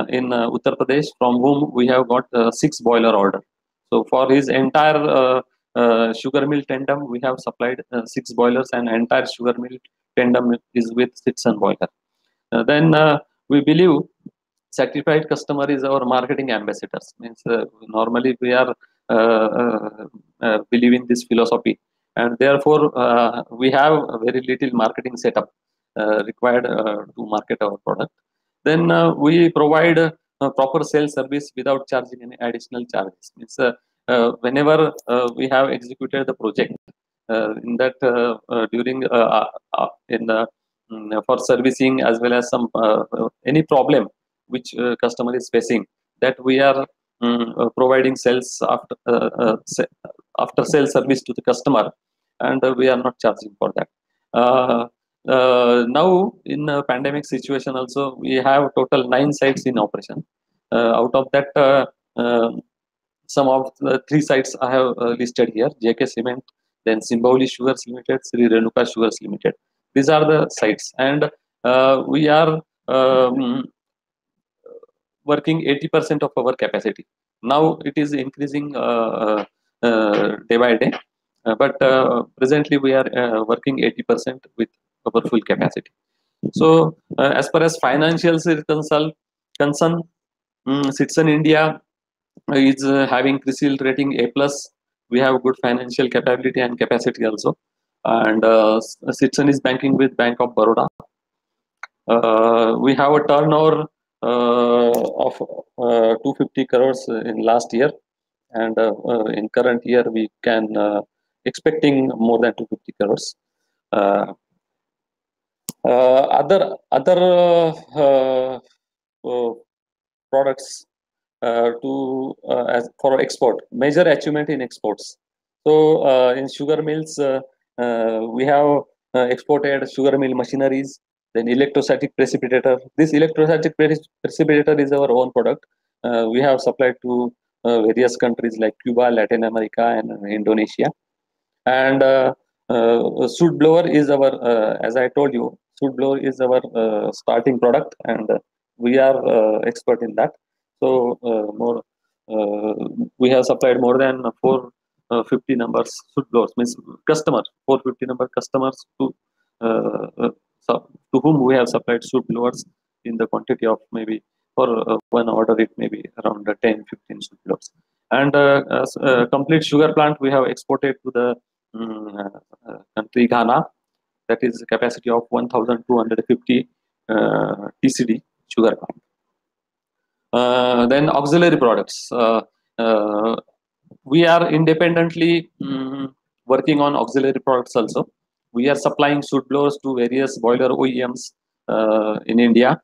in Uttar Pradesh, from whom we have got 6 boiler order. So for his entire sugar mill tandem, we have supplied 6 boilers, and entire sugar mill tandem is with Citizen boiler. Then we believe certified customer is our marketing ambassadors. Means normally we are believe in this philosophy, and therefore we have a very little marketing setup required to market our product. Then we provide proper sales service without charging any additional charges. Means whenever we have executed the project, in that during for servicing as well as some any problem which customer is facing, that we are providing sales after sales service to the customer, and we are not charging for that. now in a pandemic situation also, we have total 9 sites in operation. Out of that, some of the 3 sites I have listed here: JK Cement, then Simbauli Sugars Limited, Sri Renuka Sugars Limited. These are the sites, and we are working 80% of our capacity. Now it is increasing day by day, but presently we are working 80% with our full capacity. So as far as financials is concerned, Citizen India is having CRISIL rating A+. We have good financial capability and capacity also, and Citizen is banking with Bank of Baroda. We have a turnover of 250 crores in last year, and in current year we can expecting more than 250 crores. Other products as for export, major achievement in exports. So in sugar mills, we have exported sugar mill machineries, then electrostatic precipitator. This electrostatic precipitator is our own product. We have supplied to various countries like Cuba, Latin America, and Indonesia. And soot blower is our, as I told you, soot blower is our starting product, and we are expert in that. So we have supplied more than 450 numbers soot blowers, means customer 450 number customers to whom we have supplied soot blowers in the quantity of maybe for one order it may be around 10-15 soot blowers. And complete sugar plant we have exported to the country Ghana, that is a capacity of 1,250 TCD sugar plant. Then auxiliary products. We are independently working on auxiliary products also. We are supplying soot blowers to various boiler OEMs in India.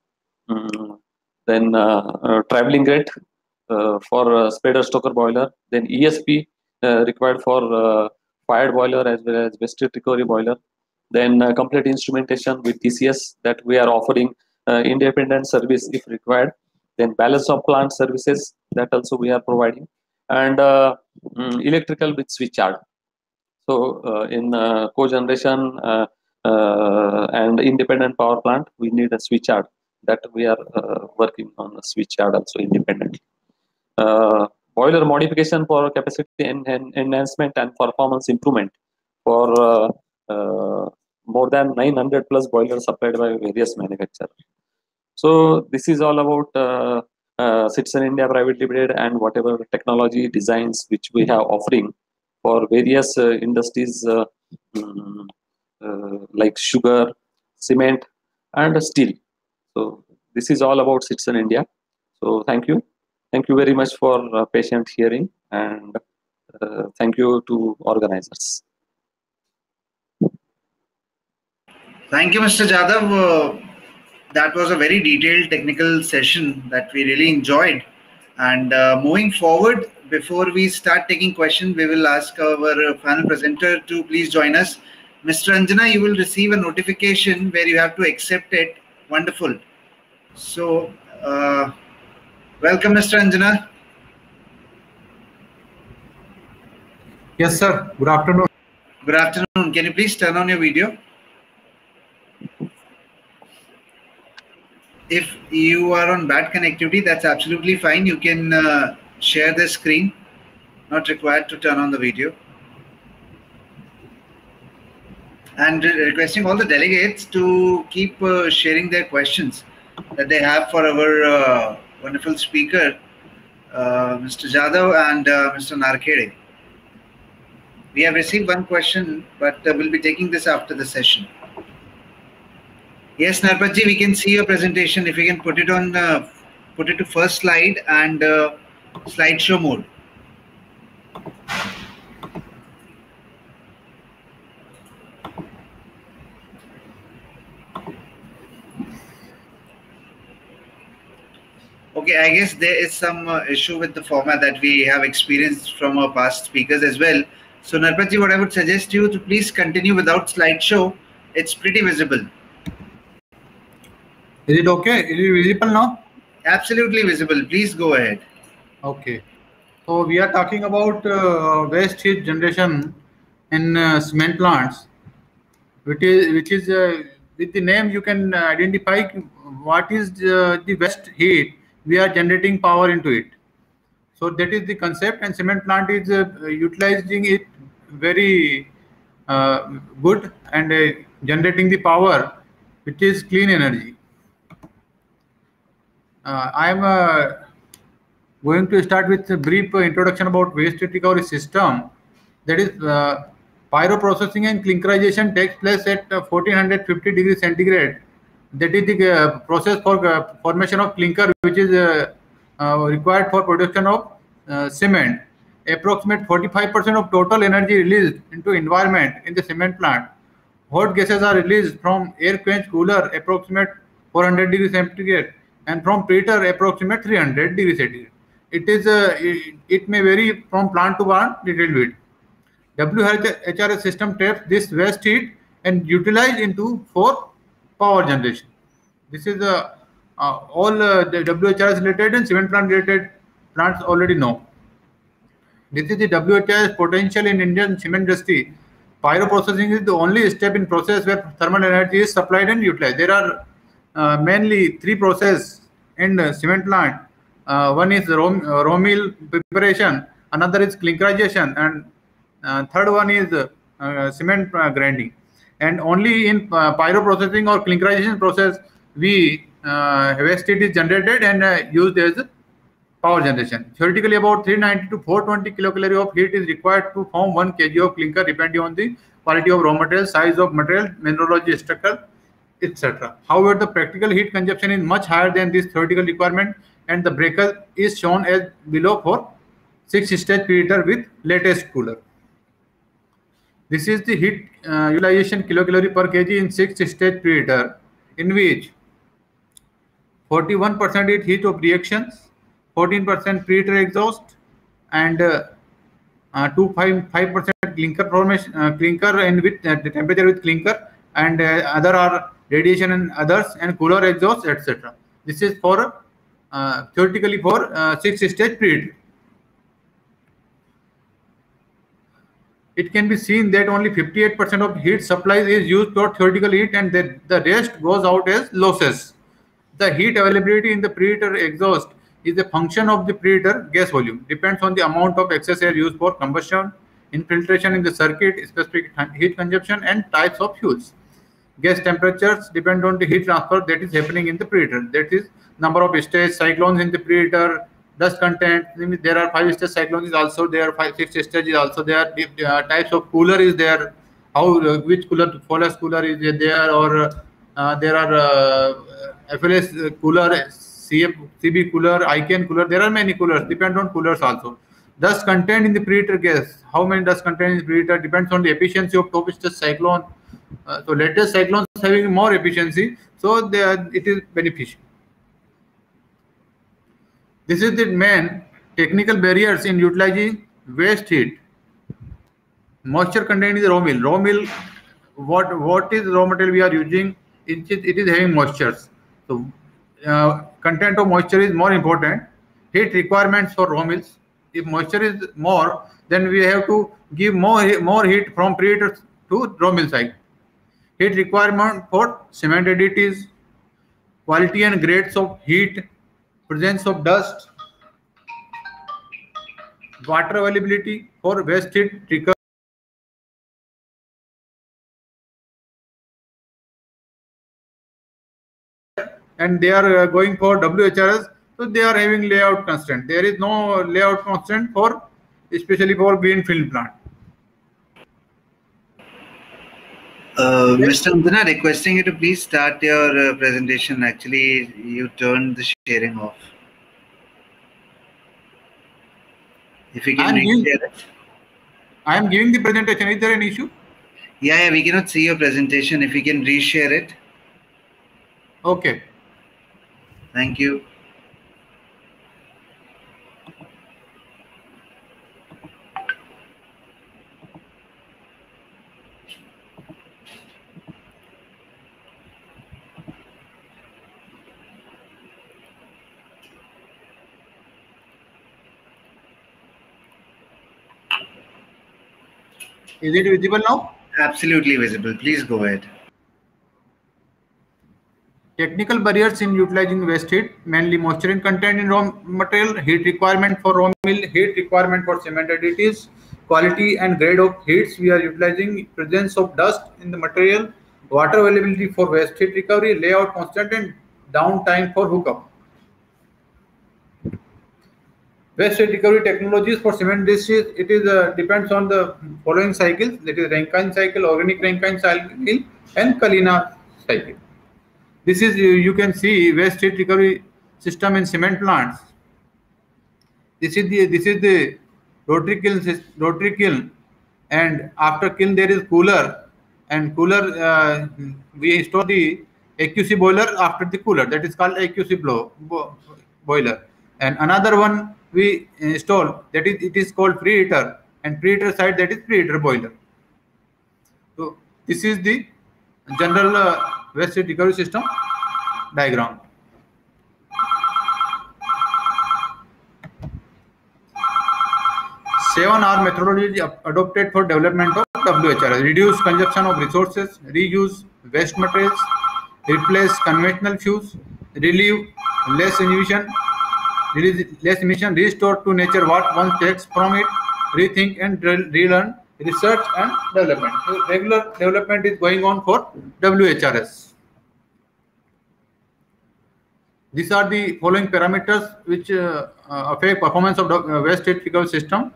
Then traveling rate for spreader stoker boiler. Then ESP required for fired boiler as well as waste recovery boiler. Then complete instrumentation with TCS that we are offering independent service if required. Then balance of plant services that also we are providing, and electrical with switch yard. So in cogeneration and independent power plant, we need a switch yard that we are working on the switch yard also independently. Boiler modification for capacity enhancement and performance improvement for more than 900 plus boilers supplied by various manufacturers. So this is all about Citizen India Private Limited and whatever technology designs which we have offering for various industries like sugar, cement, and steel. So this is all about Citizen India. So thank you very much for patient hearing, and thank you to organizers. Thank you, Mr. Jadhav. That was a very detailed technical session that we really enjoyed. And moving forward, before we start taking questions, we will ask our panel presenter to please join us. Mr. Anjana, you will receive a notification where you have to accept it. Wonderful. So, welcome, Mr. Anjana. Yes, sir. Good afternoon. Good afternoon. Can you please turn on your video? If you are on bad connectivity, that's absolutely fine. You can share the screen. Not required to turn on the video. And requesting all the delegates to keep sharing their questions that they have for our wonderful speaker, Mr. Jadhav and Mr. Narkhede. We have received one question, but we'll be taking this after the session. Yes, Narpatji, we can see your presentation. If you can put it on, put it to first slide and slideshow mode. Okay, I guess there is some issue with the format that we have experienced from our past speakers as well. So Narpatji, what I would suggest you to please continue without slideshow It's pretty visible. Is it okay? Is it visible now? Absolutely visible. Please go ahead. Okay. So we are talking about waste heat generation in cement plants, which is with the name you can identify what is the waste heat we are generating power into it. So that is the concept, and cement plant is utilizing it very good and generating the power, which is clean energy. I am going to start with a brief introduction about waste heat recovery system. That is, pyroprocessing and clinkerization takes place at 1450 degrees centigrade. That is the process for formation of clinker, which is required for production of cement. Approximate 45% of total energy released into environment in the cement plant. Hot gases are released from air quench cooler, approximate 400 degrees centigrade, and from preheater, approximate 300 degrees centigrade. It may vary from plant to plant little bit. WHRS system traps this waste heat and utilized into for power generation. This is all the WHRS related and cement plant related plants already know. This is the WHRS potential in Indian cement industry. Pyroprocessing is the only step in process where thermal energy is supplied and utilized. There are mainly three processes in the cement plant. One is raw mill preparation, another is clinkerization, and third one is cement grinding. And only in pyroprocessing or clinkerization process, waste heat is generated and used as power generation. Theoretically, about 390 to 420 kilocalorie of heat is required to form 1 kg of clinker, depending on the quality of raw material, size of material, mineralogy structure, etc. However, the practical heat consumption is much higher than this theoretical requirement, and the breaker is shown as below for 6-stage preheater with latest cooler. This is the heat utilization kilocalorie per kg in 6-stage preheater, in which 41% is heat of reactions, 14% preheater exhaust, and 2.5% clinker formation, clinker and with the temperature with clinker, and other are radiation and others, and cooler exhaust, etc. This is for theoretically for 6-stage preheater. It can be seen that only 58% of heat supply is used for theoretical heat, and the rest goes out as losses. The heat availability in the preheater exhaust is a function of the preheater gas volume, depends on the amount of excess air used for combustion, infiltration in the circuit, specific heat consumption, and types of fuels. Gas temperatures depend on the heat transfer that is happening in the preheater. That is number of stage cyclones in the preheater, dust content. There are 5-stage cyclones is also there, 6 stage is also there. Types of cooler is there. How which cooler, Fowler's cooler is there, or there are FLS cooler, CB cooler, ICAN cooler. There are many coolers. Depend on coolers also. Dust content in the preheater gas. How many dust content in the preheater depends on the efficiency of top stage cyclone. So latest cyclones having more efficiency, so it is beneficial. This is the main technical barriers in utilizing waste heat. Moisture content is raw mill. Raw mill, what is raw material we are using? It is having moistures. So content of moisture is more important. Heat requirements for raw mills. If moisture is more, then we have to give more heat from preheater to raw mill side. Heat requirement for cement additives, quality and grades of heat, presence of dust, water availability for waste heat recovery, and they are going for WHRS, so they are having layout constraint. There is no layout constraint for, especially for greenfield plant. Mr. Andana, requesting you to please start your presentation. Actually, you turned the sharing off. If you can reshare it. I am giving the presentation. Is there an issue? Yeah, we cannot see your presentation. If you can reshare it. Okay. Thank you. Is it visible now? Absolutely visible. Please go ahead. Technical barriers in utilizing waste heat, mainly moisture in content in raw material, heat requirement for raw mill, heat requirement for cement additives, quality and grade of heats we are utilizing, presence of dust in the material, water availability for waste heat recovery, layout constant and downtime for hookup. Waste heat recovery technologies for cement industries, it is depends on the following cycles, that is Rankine cycle, organic Rankine cycle and Kalina cycle. This is, you can see waste heat recovery system in cement plants. This is the rotary kiln, and after kiln there is cooler, and cooler we install the AQC boiler after the cooler, that is called AQC boiler, and another one we install, that is it is called preheater, and preheater side, that is preheater boiler. So this is the general waste heat recovery system diagram. Seven R methodology adopted for development of WHRS: reduce consumption of resources, reuse waste materials, replace conventional fuels, relieve less emission, restore to nature what one takes from it, rethink and relearn, research and development. So regular development is going on for WHRS. These are the following parameters which affect performance of waste heat recovery system.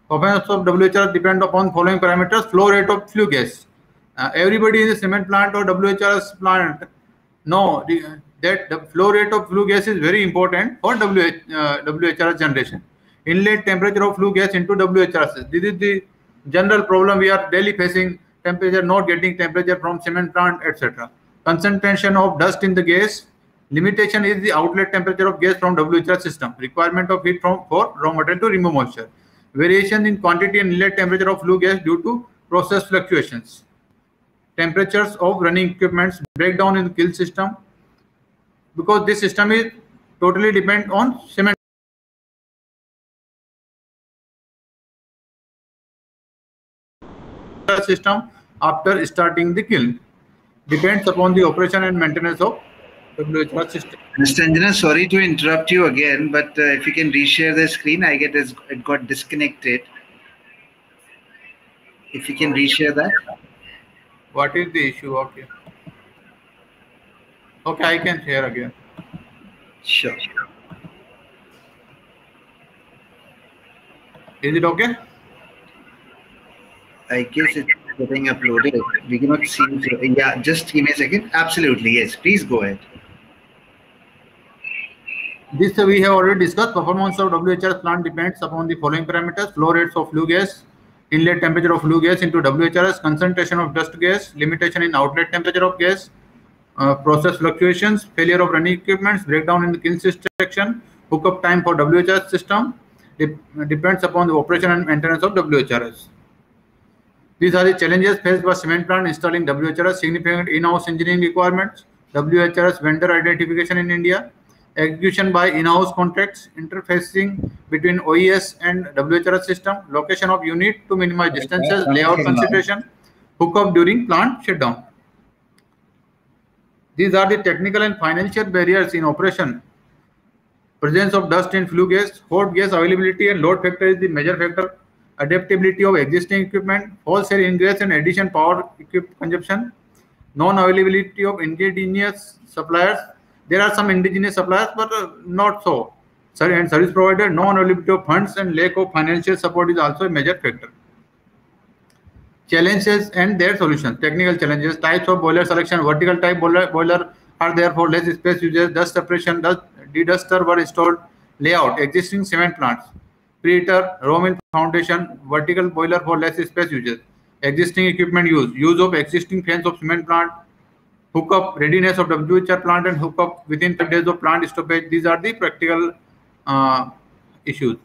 Performance of WHRS depend upon following parameters: flow rate of flue gas. Everybody in the cement plant or WHRS plant know that the flow rate of flue gas is very important for WHRS generation. Inlet temperature of flue gas into WHRS. This is the general problem we are daily facing: temperature, not getting temperature from cement plant, etc. Concentration of dust in the gas. Limitation is the outlet temperature of gas from WHRS system. Requirement of heat for raw material to remove moisture. Variation in quantity and inlet temperature of flue gas due to process fluctuations. Temperatures of running equipments, breakdown in the kiln system, because this system is totally dependent on cement system after starting the kiln. Depends upon the operation and maintenance of WHRS system. Mr. Anjana, sorry to interrupt you again, but if you can reshare the screen, it got disconnected. If you can reshare that. What is the issue? Okay. Okay, I can share again. Sure. Is it okay? I guess it's getting uploaded. We cannot see. Yeah, just give me a second. Absolutely, yes. Please go ahead. This we have already discussed. Performance of WHRS plant depends upon the following parameters: flow rates of flue gas, inlet temperature of flue gas into WHRS, concentration of dust gas, limitation in outlet temperature of gas, process fluctuations, failure of running equipments, breakdown in the kiln section, hookup time for WHRS system. Depends upon the operation and maintenance of WHRS. These are the challenges faced by cement plant installing WHRS: significant in-house engineering requirements, WHRS vendor identification in India, execution by in-house contracts, interfacing between OES and WHRS system, location of unit to minimize distances, layout consideration, hookup during plant shutdown. These are the technical and financial barriers in operation. Presence of dust in flue gas, hot gas availability and load factor is the major factor. Adaptability of existing equipment, wholesale ingress and addition power consumption, non-availability of indigenous suppliers. There are some indigenous suppliers, but not so. And service provider, non-availability of funds and lack of financial support is also a major factor. Challenges and their solutions. Technical challenges: types of boiler selection. Vertical type boiler are there for less space users. Dust separation, deduster were installed. Layout: existing cement plants. Preheater, raw mill foundation, vertical boiler for less space users. Existing equipment use of existing fans of cement plant. Hookup, readiness of WHR plant and hookup within 5 days of plant stoppage. These are the practical issues.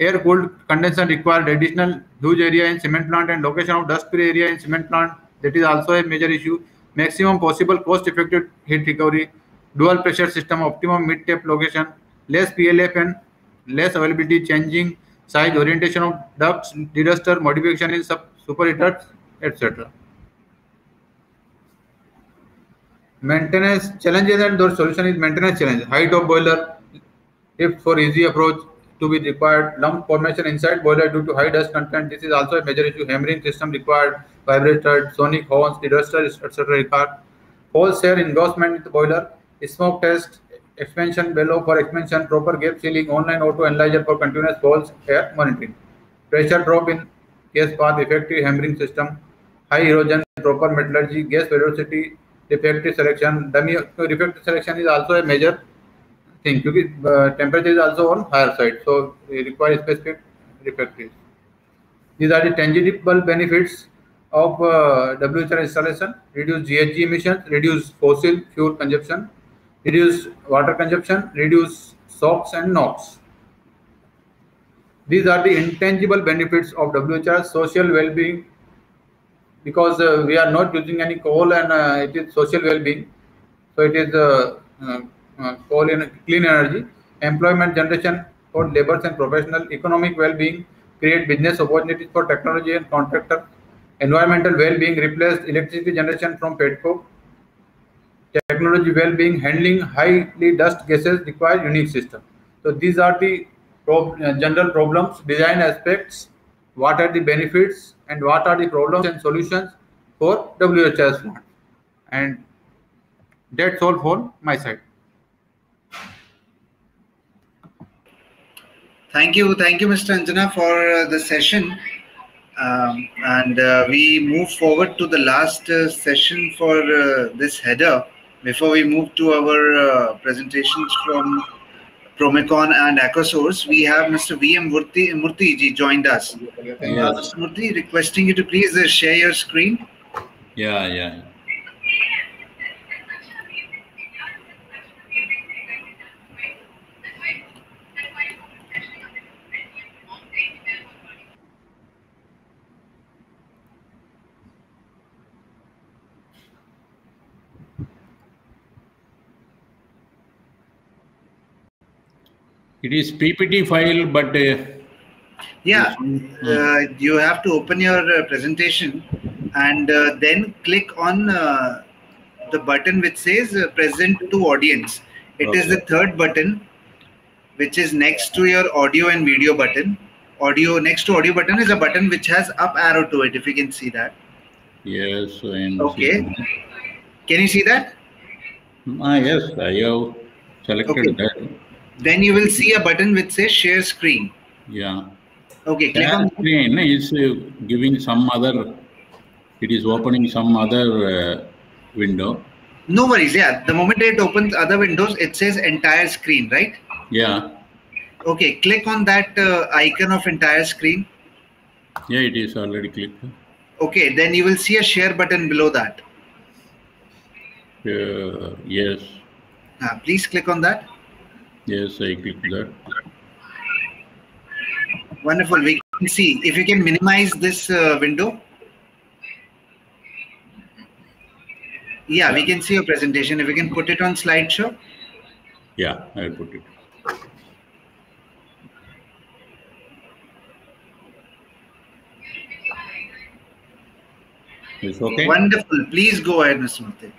Air-cooled condenser required additional huge area in cement plant and location of dust-free area in cement plant. That is also a major issue. Maximum possible cost-effective heat recovery. Dual pressure system, optimum mid-tape location. Less PLF and less availability, changing size, orientation of ducts, deduster, modification in superheaters, etc. Maintenance challenges and the solution is maintenance challenge. Height of boiler, if for easy approach to be required, lump formation inside boiler due to high dust content. This is also a major issue. Hammering system required, vibrator, sonic horns, detectors, etc. required. Holes share endorsement with the boiler, smoke test, expansion bellow for expansion, proper gap sealing, online auto analyzer for continuous false air monitoring. Pressure drop in gas path, effective hammering system, high erosion, proper metallurgy, gas velocity, refractory selection. Dummy refractory selection is also a major thing because temperature is also on higher side, so we require specific refractories. These are the tangible benefits of WHR installation: reduce GHG emissions, reduce fossil fuel consumption, reduce water consumption, reduce SOx and NOx. These are the intangible benefits of WHR. Social well-being, because we are not using any coal and it is social well-being, so it is coal in clean energy. Employment generation for laborers and professional. Economic well-being, create business opportunities for technology and contractor. Environmental well-being, replaced electricity generation from petcoke. Technology well-being, handling highly dust gases require unique system. So these are the general problems, design aspects, what are the benefits and what are the problems and solutions for WHRS plant. And that's all for my side. Thank you, Mr. Anjana, for the session. And we move forward to the last session for this header. Before we move to our presentations from Promicon and Aquasource, we have Mr. V.M. Murthy ji joined us. Yes. Mr. Murthy, requesting you to please share your screen. Yeah. It is PPT file, but yeah, you have to open your presentation and then click on the button which says present to audience. It is the third button, which is next to your audio and video button. Next to audio button is a button which has up arrow to it, if you can see that. yes. Okay. Can you see that? Yes, I have selected that. Then you will see a button which says share screen. Yeah. Okay, click on screen is giving some other, it is opening some other window. No worries, yeah. The moment it opens other windows, it says entire screen, right? Yeah. Okay, click on that icon of entire screen. Yeah, it is already clicked. Okay, then you will see a share button below that. Yes. Please click on that. Yes, I clicked that. Wonderful. We can see if you can minimize this window. Yeah, we can see your presentation. If you can put it on slideshow. Yeah, I put it. It's okay. Wonderful. Please go ahead, Mr. Murthy.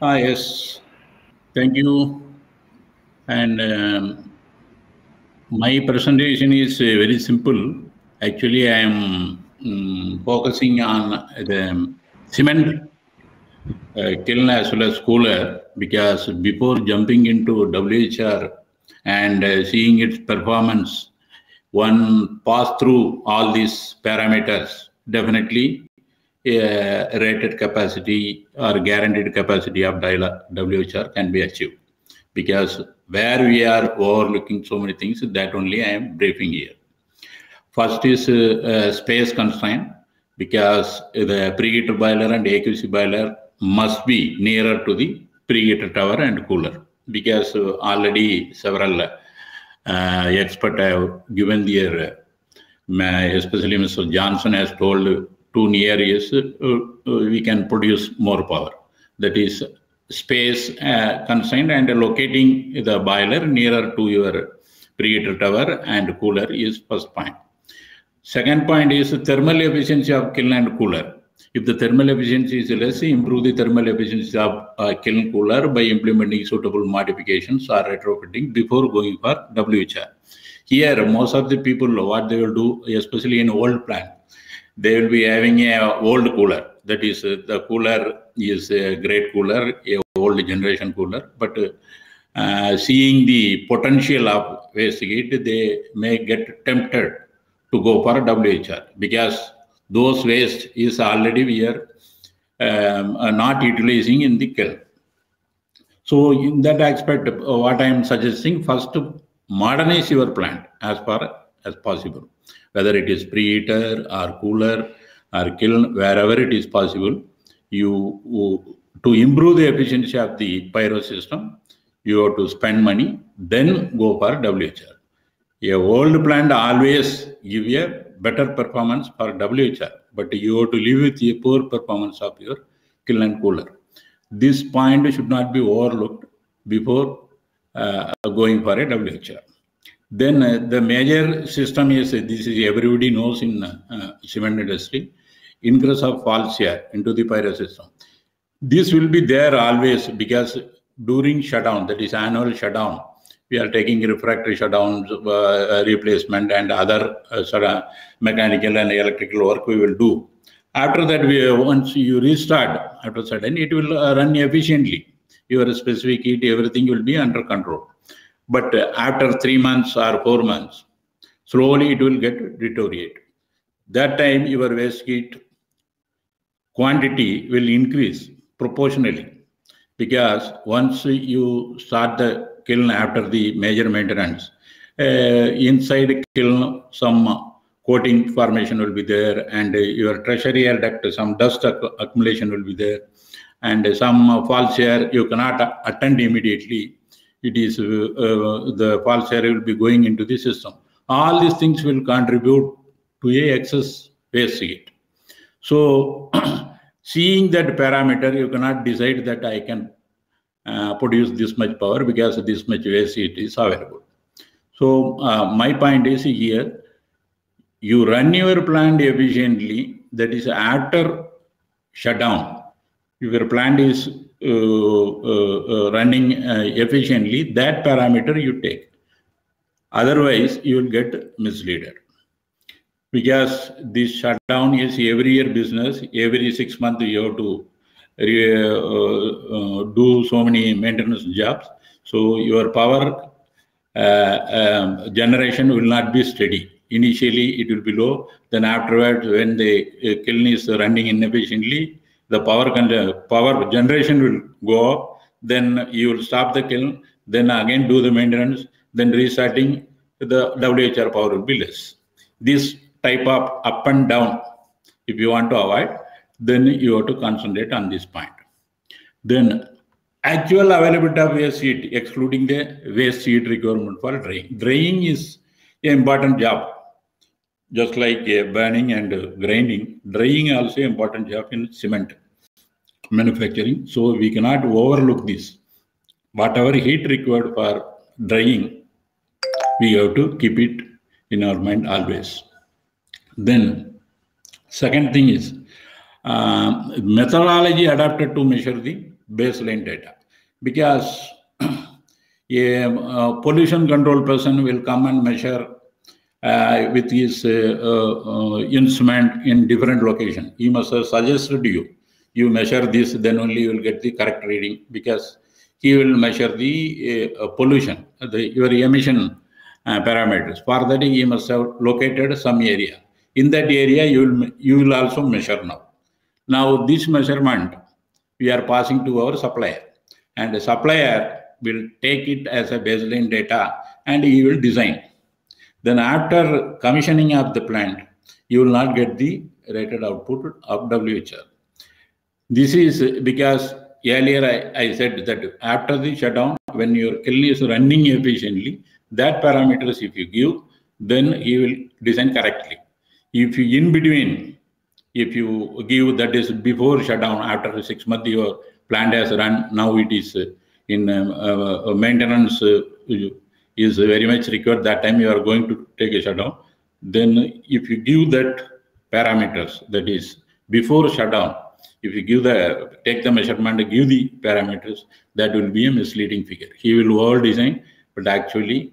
Yes. Thank you. And my presentation is very simple. Actually, I am focusing on the cement kiln as well as cooler, because before jumping into WHR and seeing its performance, one pass through all these parameters. Definitely rated capacity or guaranteed capacity of WHR can be achieved, because where we are overlooking so many things, that only I am briefing here. First is space constraint, because the preheater boiler and AQC boiler must be nearer to the preheater tower and cooler, because already several experts have given their, especially Mr. Johnson has told, too near is we can produce more power. That is space constraint, and locating the boiler nearer to your preheater tower and cooler is first point. Second point is thermal efficiency of kiln and cooler. If the thermal efficiency is less, improve the thermal efficiency of kiln cooler by implementing suitable modifications or retrofitting before going for WHR. Here, most of the people, what they will do, especially in old plant, they will be having a old cooler. That is, the cooler is a great cooler, a old generation cooler. But seeing the potential of waste heat, they may get tempted to go for WHR because those waste is already we are not utilizing in the kiln. So in that aspect, what I am suggesting, first modernize your plant as far as possible, whether it is preheater or cooler or kiln, wherever it is possible. You to improve the efficiency of the pyro system, you have to spend money, then go for WHR. A old plant always give a better performance for WHR, but you have to live with a poor performance of your kiln and cooler. This point should not be overlooked before going for a WHR. Then the major system is, this is everybody knows in cement industry, ingress of false air into the pyro system. This will be there always because during shutdown, that is annual shutdown, we are taking refractory shutdowns, replacement and other mechanical and electrical work we will do. After that, once you restart, after sudden, it will run efficiently. Your specific heat, everything will be under control. But after 3 months or 4 months, slowly it will get deteriorate. That time, your waste heat quantity will increase proportionally, because once you start the kiln after the major maintenance, inside kiln some coating formation will be there, and your treasury air duct, some dust accumulation will be there, and some false air you cannot attend immediately. It is the false air will be going into the system. All these things will contribute to a excess waste heat. So seeing that parameter, you cannot decide that I can produce this much power because this much waste heat is available. So my point is here, you run your plant efficiently, that is after shutdown. If your plant is running efficiently, that parameter you take. Otherwise, you will get misleaded. Because this shutdown is every year business, every 6 months you have to do so many maintenance jobs. So your power generation will not be steady. Initially, it will be low. Then afterwards, when the kiln is running inefficiently, the power generation will go up. Then you will stop the kiln. Then again do the maintenance. Then restarting, the WHR power will be less. This type of up and down, if you want to avoid, then you have to concentrate on this point. Then actual availability of waste heat, excluding the waste heat requirement for drying. Drying is an important job. Just like burning and grinding, drying also an important job in cement manufacturing. So we cannot overlook this. Whatever heat required for drying, we have to keep it in our mind always. Then second thing is methodology adapted to measure the baseline data. Because a pollution control person will come and measure with his instrument in different location. He must have suggested you measure this, then only you will get the correct reading, because he will measure the pollution, your emission parameters. For that, he must have located some area. In that area, you will also measure now. Now, this measurement we are passing to our supplier, and the supplier will take it as a baseline data and he will design. Then after commissioning of the plant, you will not get the rated output of WHR. This is because earlier I said that after the shutdown, when your kiln is running efficiently, that parameters if you give, then you will design correctly. If you in between, if you give that is before shutdown, after 6 months your plant has run, now it is in maintenance is very much required, that time you are going to take a shutdown, Then if you give that parameters, that is before shutdown, if you take the measurement and give the parameters, that will be a misleading figure. He will over design, but actually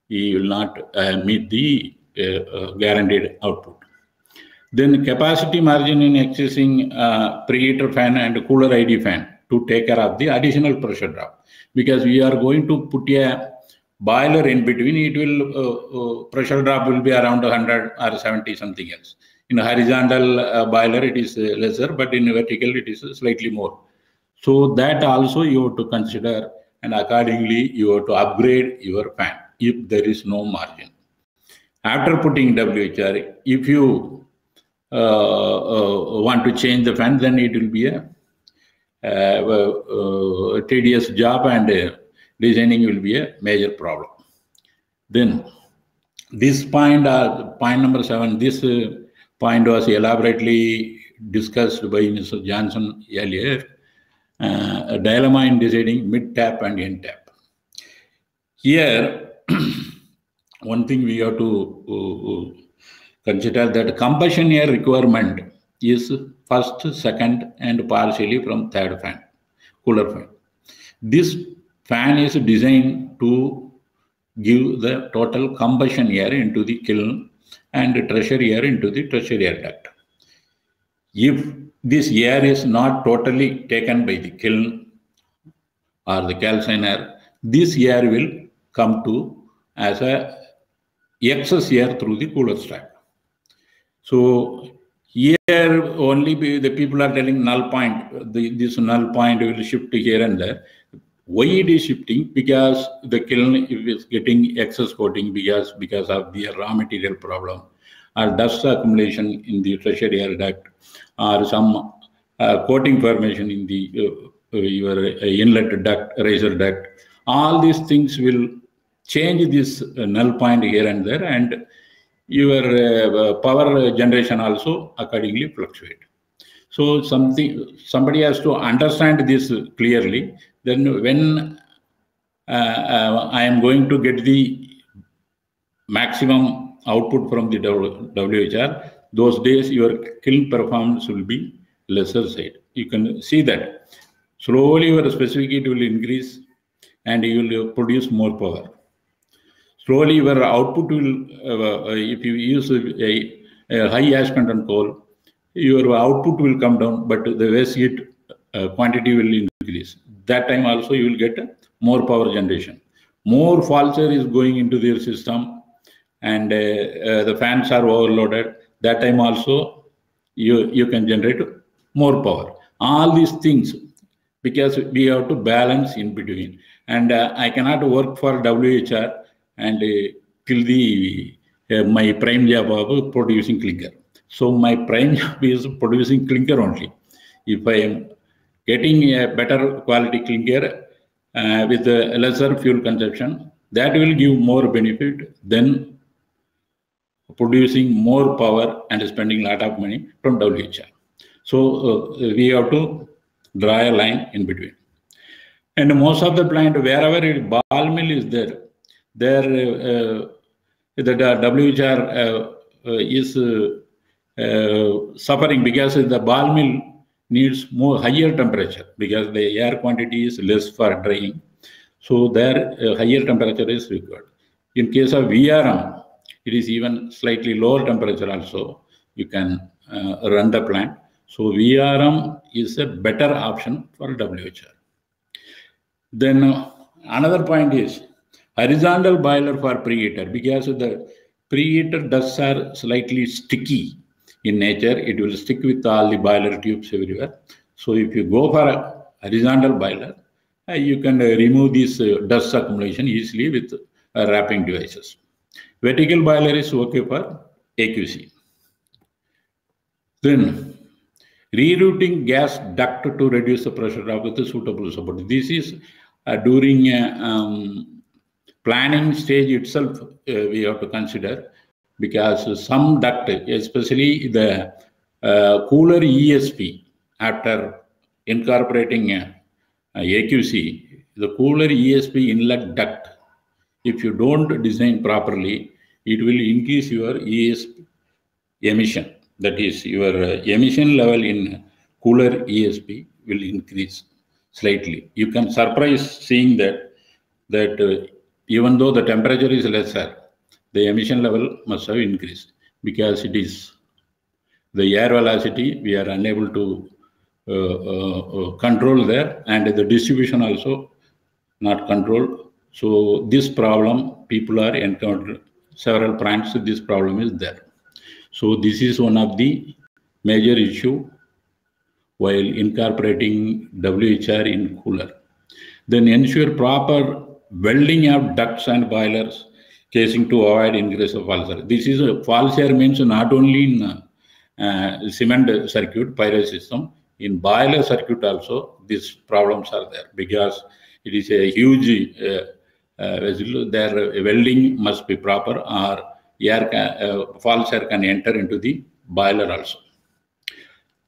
he will not meet the guaranteed output. Then capacity margin in accessing preheater fan and cooler ID fan to take care of the additional pressure drop, because we are going to put a boiler in between. It will pressure drop will be around 100 or 70 something else. In a horizontal boiler it is lesser, but in vertical it is slightly more. So that also you have to consider, and accordingly you have to upgrade your fan if there is no margin. After putting WHR, if you want to change the fan, then it will be a tedious job, and designing will be a major problem. Then this point, point number 7, this point was elaborately discussed by Mr. Johnson earlier. A dilemma in deciding mid tap and end tap. Here, one thing we have to consider that combustion air requirement is first, second, and partially from third fan, cooler fan. This fan is designed to give the total combustion air into the kiln and tertiary air into the tertiary air duct. If this air is not totally taken by the kiln or the calciner, this air will come to as a excess air through the cooler stack. So here only the people are telling null point. This null point will shift here and there. Why it is shifting? Because the kiln is getting excess coating because of the raw material problem, or dust accumulation in the tertiary air duct, or some coating formation in the your inlet duct, riser duct. All these things will change this null point here and there, and your power generation also accordingly fluctuate. So somebody has to understand this clearly. Then when I am going to get the maximum output from the WHR, those days your kiln performance will be lesser side. You can see that slowly your specific will increase and you will produce more power. Slowly your output will, if you use a high ash content coal, your output will come down, but the waste heat quantity will increase. That time also you will get more power generation. More false air is going into their system, and the fans are overloaded. That time also you can generate more power. All these things, because we have to balance in between. And I cannot work for WHR and till the my prime job of producing clinker. So my prime job is producing clinker only. If I am getting a better quality clinker with a lesser fuel consumption, that will give more benefit than producing more power and spending a lot of money from WHR. So we have to draw a line in between. And most of the plant, wherever ball mill is there, the WHR is suffering because the ball mill needs more higher temperature because the air quantity is less for drying. So there higher temperature is required. In case of VRM, it is even slightly lower temperature also. You can run the plant. So VRM is a better option for WHR. Then another point is horizontal boiler for preheater, because the preheater ducts are slightly sticky in nature. It will stick with all the boiler tubes everywhere. So if you go for a horizontal boiler, you can remove this dust accumulation easily with wrapping devices. Vertical boiler is okay for AQC. Then rerouting gas duct to reduce the pressure drop with a suitable support. This is during planning stage itself we have to consider, because some duct, especially the cooler ESP, after incorporating AQC, the cooler ESP inlet duct, if you don't design properly, it will increase your ESP emission. That is, your emission level in cooler ESP will increase slightly. You can surprise seeing that even though the temperature is lesser, the emission level must have increased, because it is the air velocity we are unable to control there, and the distribution also not controlled. So this problem people are encountering. Several plants, this problem is there. So this is one of the major issue while incorporating WHR in cooler. Then ensure proper welding of ducts and boilers casing to avoid ingress of false air. This is a false air means not only in cement circuit, pyro system, in boiler circuit also these problems are there, because it is a huge vessel. Their welding must be proper, or false air can enter into the boiler also.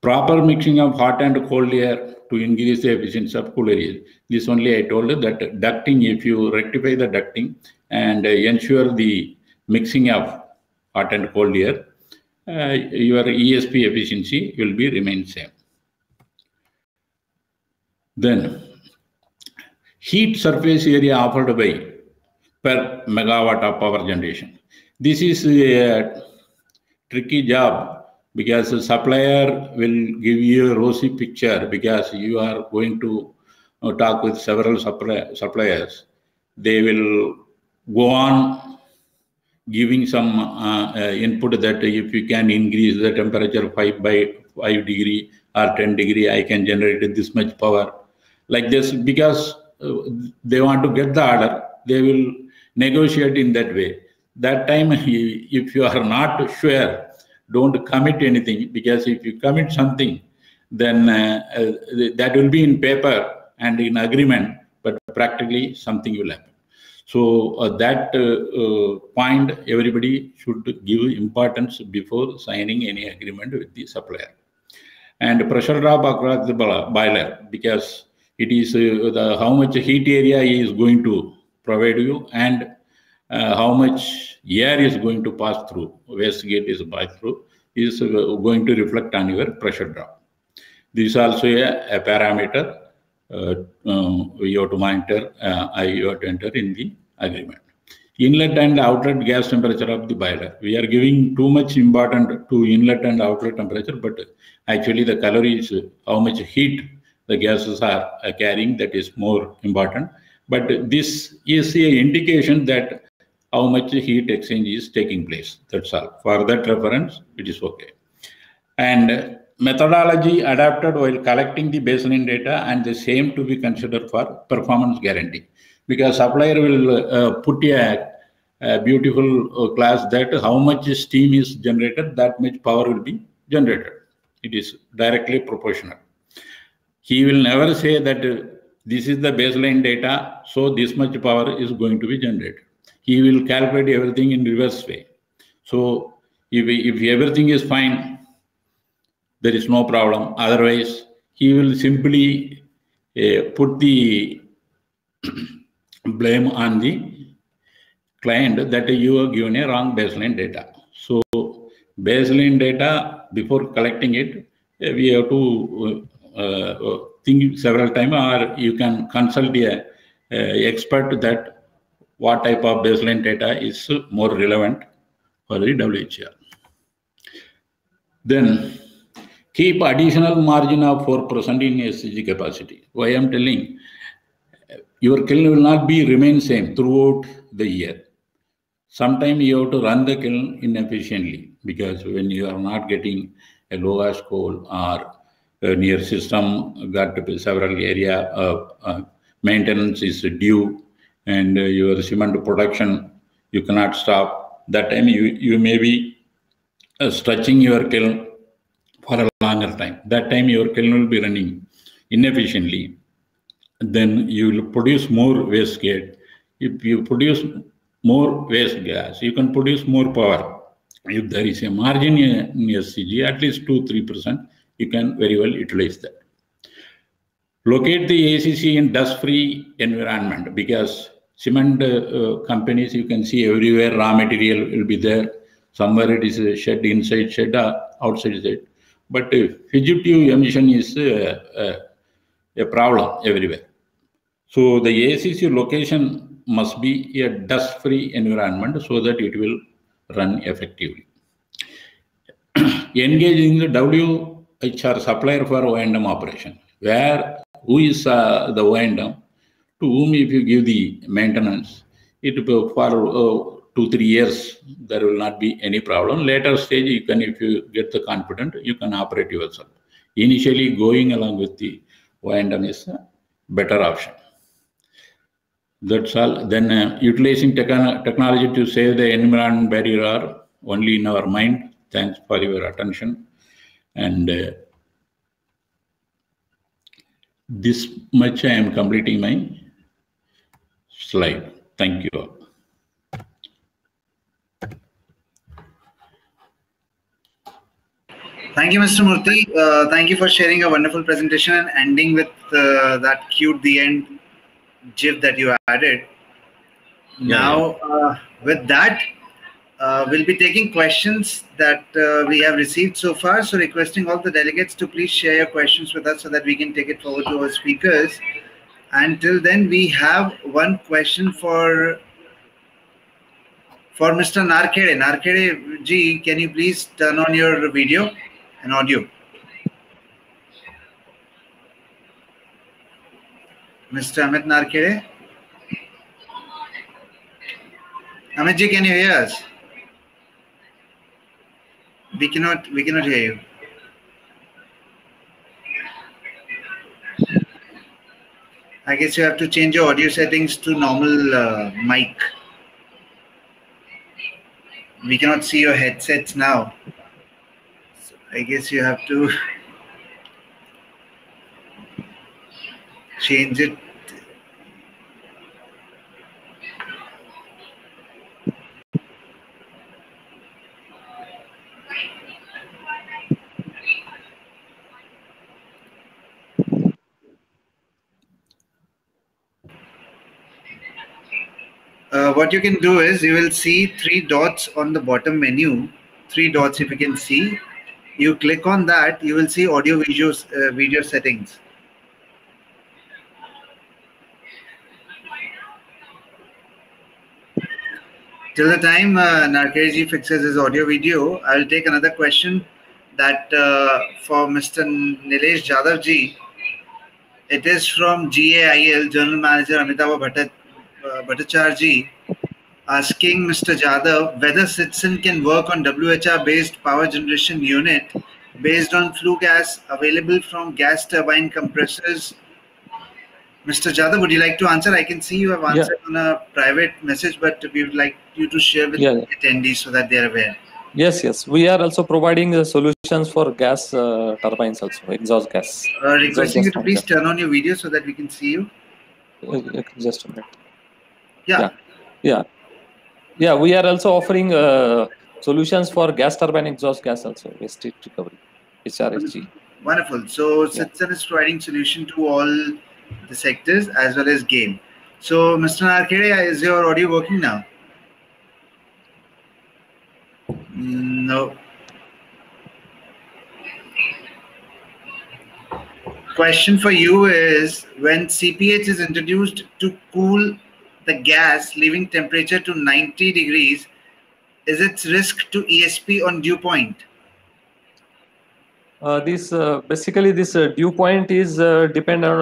Proper mixing of hot and cold air to increase the efficiency of cooler air. This only I told that ducting, if you rectify the ducting and ensure the mixing of hot and cold air, your ESP efficiency will be remain same. Then heat surface area offered by per megawatt of power generation. This is a tricky job, because the supplier will give you a rosy picture, because you are going to talk with several suppliers. They will go on giving some input that if you can increase the temperature 5 by 5 degree or 10 degree, I can generate this much power. Like this, because they want to get the order, they will negotiate in that way. That time, if you are not sure, don't commit anything, because if you commit something, then that will be in paper and in agreement, but practically something will happen. So that point everybody should give importance before signing any agreement with the supplier. And pressure drop across the boiler, because it is how much heat area is going to provide you, and how much air is going to pass through, waste gate is passed through, is going to reflect on your pressure drop. This is also a parameter you have to monitor, you have to enter in the agreement. Inlet and outlet gas temperature of the boiler. We are giving too much importance to inlet and outlet temperature, but actually the calories, how much heat the gases are carrying, that is more important. But this is an indication that how much heat exchange is taking place. That's all. For that reference, it is okay. And methodology adapted while collecting the baseline data, and the same to be considered for performance guarantee. Because supplier will put a beautiful class that how much steam is generated, that much power will be generated. It is directly proportional. He will never say that this is the baseline data, so this much power is going to be generated. He will calculate everything in reverse way. So if everything is fine, there is no problem. Otherwise, he will simply put the blame on the client that you have given a wrong baseline data. So baseline data, before collecting it, we have to think several times, or you can consult a expert that what type of baseline data is more relevant for the WHR. Then keep additional margin of 4% in SCG capacity. Why I am telling, your kiln will not be remain same throughout the year. Sometimes you have to run the kiln inefficiently, because when you are not getting a low ash coal, or near system got several area of maintenance is due, and your cement production you cannot stop. That time you may be stretching your kiln for a longer time. That time your kiln will be running inefficiently. Then you will produce more waste gas. If you produce more waste gas, you can produce more power. If there is a margin in SCG, at least 2-3%, you can very well utilize that. Locate the ACC in dust-free environment, because Cement companies, you can see everywhere raw material will be there. Somewhere it is a shed, inside shed, outside shed. But fugitive emission is a problem everywhere. So the ACC location must be a dust-free environment so that it will run effectively. Engaging the WHR supplier for O&M operation, who is the O&M, to whom if you give the maintenance, it for 2-3 years, there will not be any problem. Later stage, you can, if you get the confident, you can operate yourself. Initially, going along with the O&M is a better option. That's all. Then utilizing technology to save the environment barrier are only in our mind. Thanks for your attention. And this much I am completing my slide. Thank you all. Thank you, Mr. Murthy. Thank you for sharing a wonderful presentation and ending with that cute the end GIF that you added. Yeah, now, with that, we'll be taking questions that we have received so far. So requesting all the delegates to please share your questions with us so that we can take it forward to our speakers. Until then, we have one question for Mr. Narkhede. Narkhede ji, can you please turn on your video and audio? Mr. Amit Narkhede? Amit ji, can you hear us? We cannot hear you. I guess you have to change your audio settings to normal mic. We cannot see your headsets now. So I guess you have to change it. What you can do is you will see 3 dots on the bottom menu. 3 dots, if you can see. You click on that, you will see audio video settings. Till the time Narkhede ji fixes his audio video, I will take another question that for Mr. Nilesh Jadhav ji. It is from GAIL, General Manager Amitabh Bhattacharya ji, asking Mr. Jadhav whether Citizen can work on WHR-based power generation unit based on flue gas available from gas turbine compressors. Mr. Jadhav, would you like to answer? I can see you have answered on a private message, but we would like you to share with the attendees so that they are aware. Yes. We are also providing the solutions for gas turbines also, exhaust gas. Requesting you to please turn on your video so that we can see you. Just a minute. Yeah. We are also offering solutions for gas turbine exhaust gas also, waste heat recovery, HRSG. Wonderful. So Citizen is providing solution to all the sectors as well as GAIL. So Mr. Narkhede, is your audio working now? No. Question for you is, when CPH is introduced to cool the gas, leaving temperature to 90 degrees, is its risk to ESP on dew point? Basically this dew point is dependent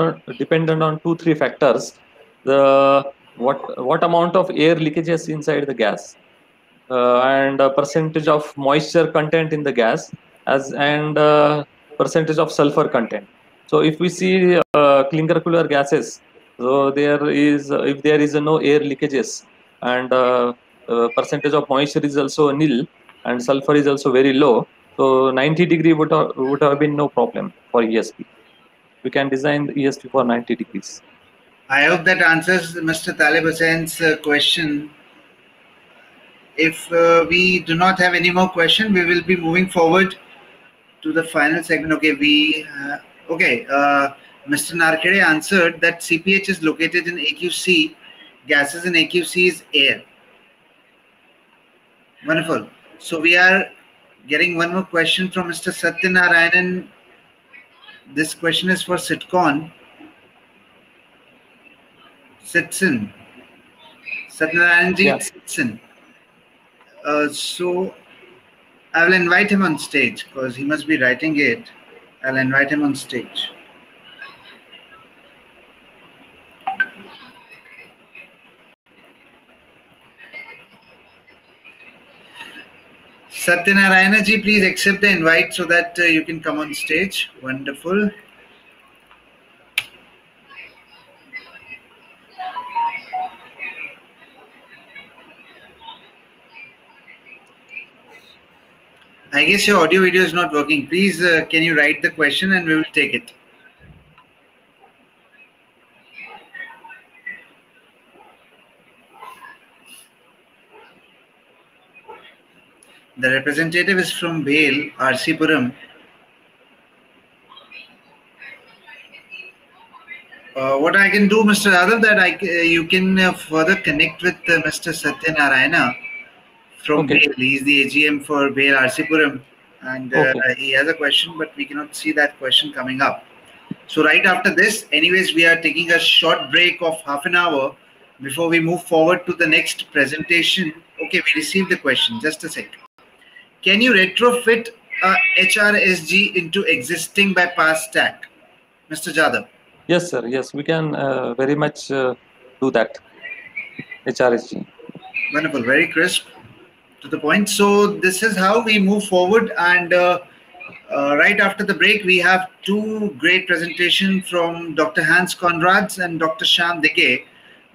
on 2-3 factors. What amount of air leakages inside the gas, and percentage of moisture content in the gas, and percentage of sulfur content. So if we see clinker cooler gases, so if there is no air leakages, and percentage of moisture is also nil, and sulfur is also very low, so 90 degree would have been no problem for ESP. We can design the ESP for 90 degrees. I hope that answers Mr. Talib Hussein's question. If we do not have any more questions, we will be moving forward to the final segment. Okay, Mr. Narkhede answered that CPH is located in AQC gases in AQC is air. Wonderful. So we are getting one more question from Mr. Satyanarayanan. This question is for Sitcon. Sitson. Satyanarayanji Yeah. Sitson. So I will invite him on stage because he must be writing it. I'll invite him on stage. Satyanarayana ji, please accept the invite so that you can come on stage. Wonderful. I guess your audio video is not working. Please, can you write the question and we will take it. The representative is from Bhel, RC Puram. What I can do, Mr. Yadav, that you can further connect with Mr. Satyanarayana from Okay. Bhel. He is the AGM for Bhel, RC Puram, and Okay. he has a question, but we cannot see that question coming up. So right after this, anyways, we are taking a short break of half an hour before we move forward to the next presentation. Okay, we received the question. Just a sec. Can you retrofit a HRSG into existing bypass stack, Mr. Jadhav? Yes, sir. Yes, we can very much do that. HRSG. Wonderful, very crisp, to the point. So this is how we move forward, and right after the break, we have two great presentations from Dr. Hans Conrads and Dr. Shyam Dege.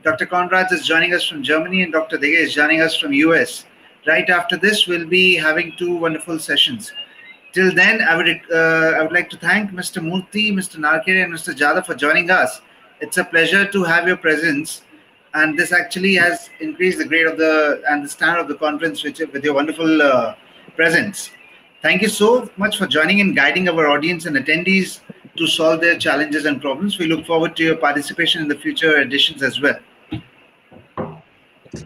Dr. Conrads is joining us from Germany, and Dr. Dege is joining us from US. Right after this, we'll be having two wonderful sessions. Till then, I would like to thank Mr. Murthy, Mr. Narkere, and Mr. Jadhav for joining us. It's a pleasure to have your presence, and this actually has increased the grade of the standard of the conference with your wonderful presence. Thank you so much for joining and guiding our audience and attendees to solve their challenges and problems. We look forward to your participation in the future editions as well.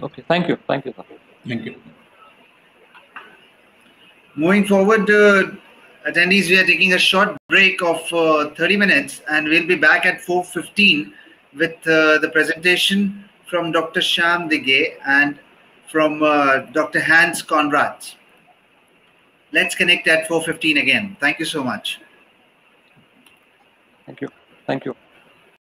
Okay. Thank you. Thank you, sir. Thank you. Moving forward, attendees, we are taking a short break of 30 minutes, and we'll be back at 4:15 with the presentation from Dr. Shyam Dege and from Dr. Hans Conrads. Let's connect at 4:15 again. Thank you so much. Thank you. Thank you.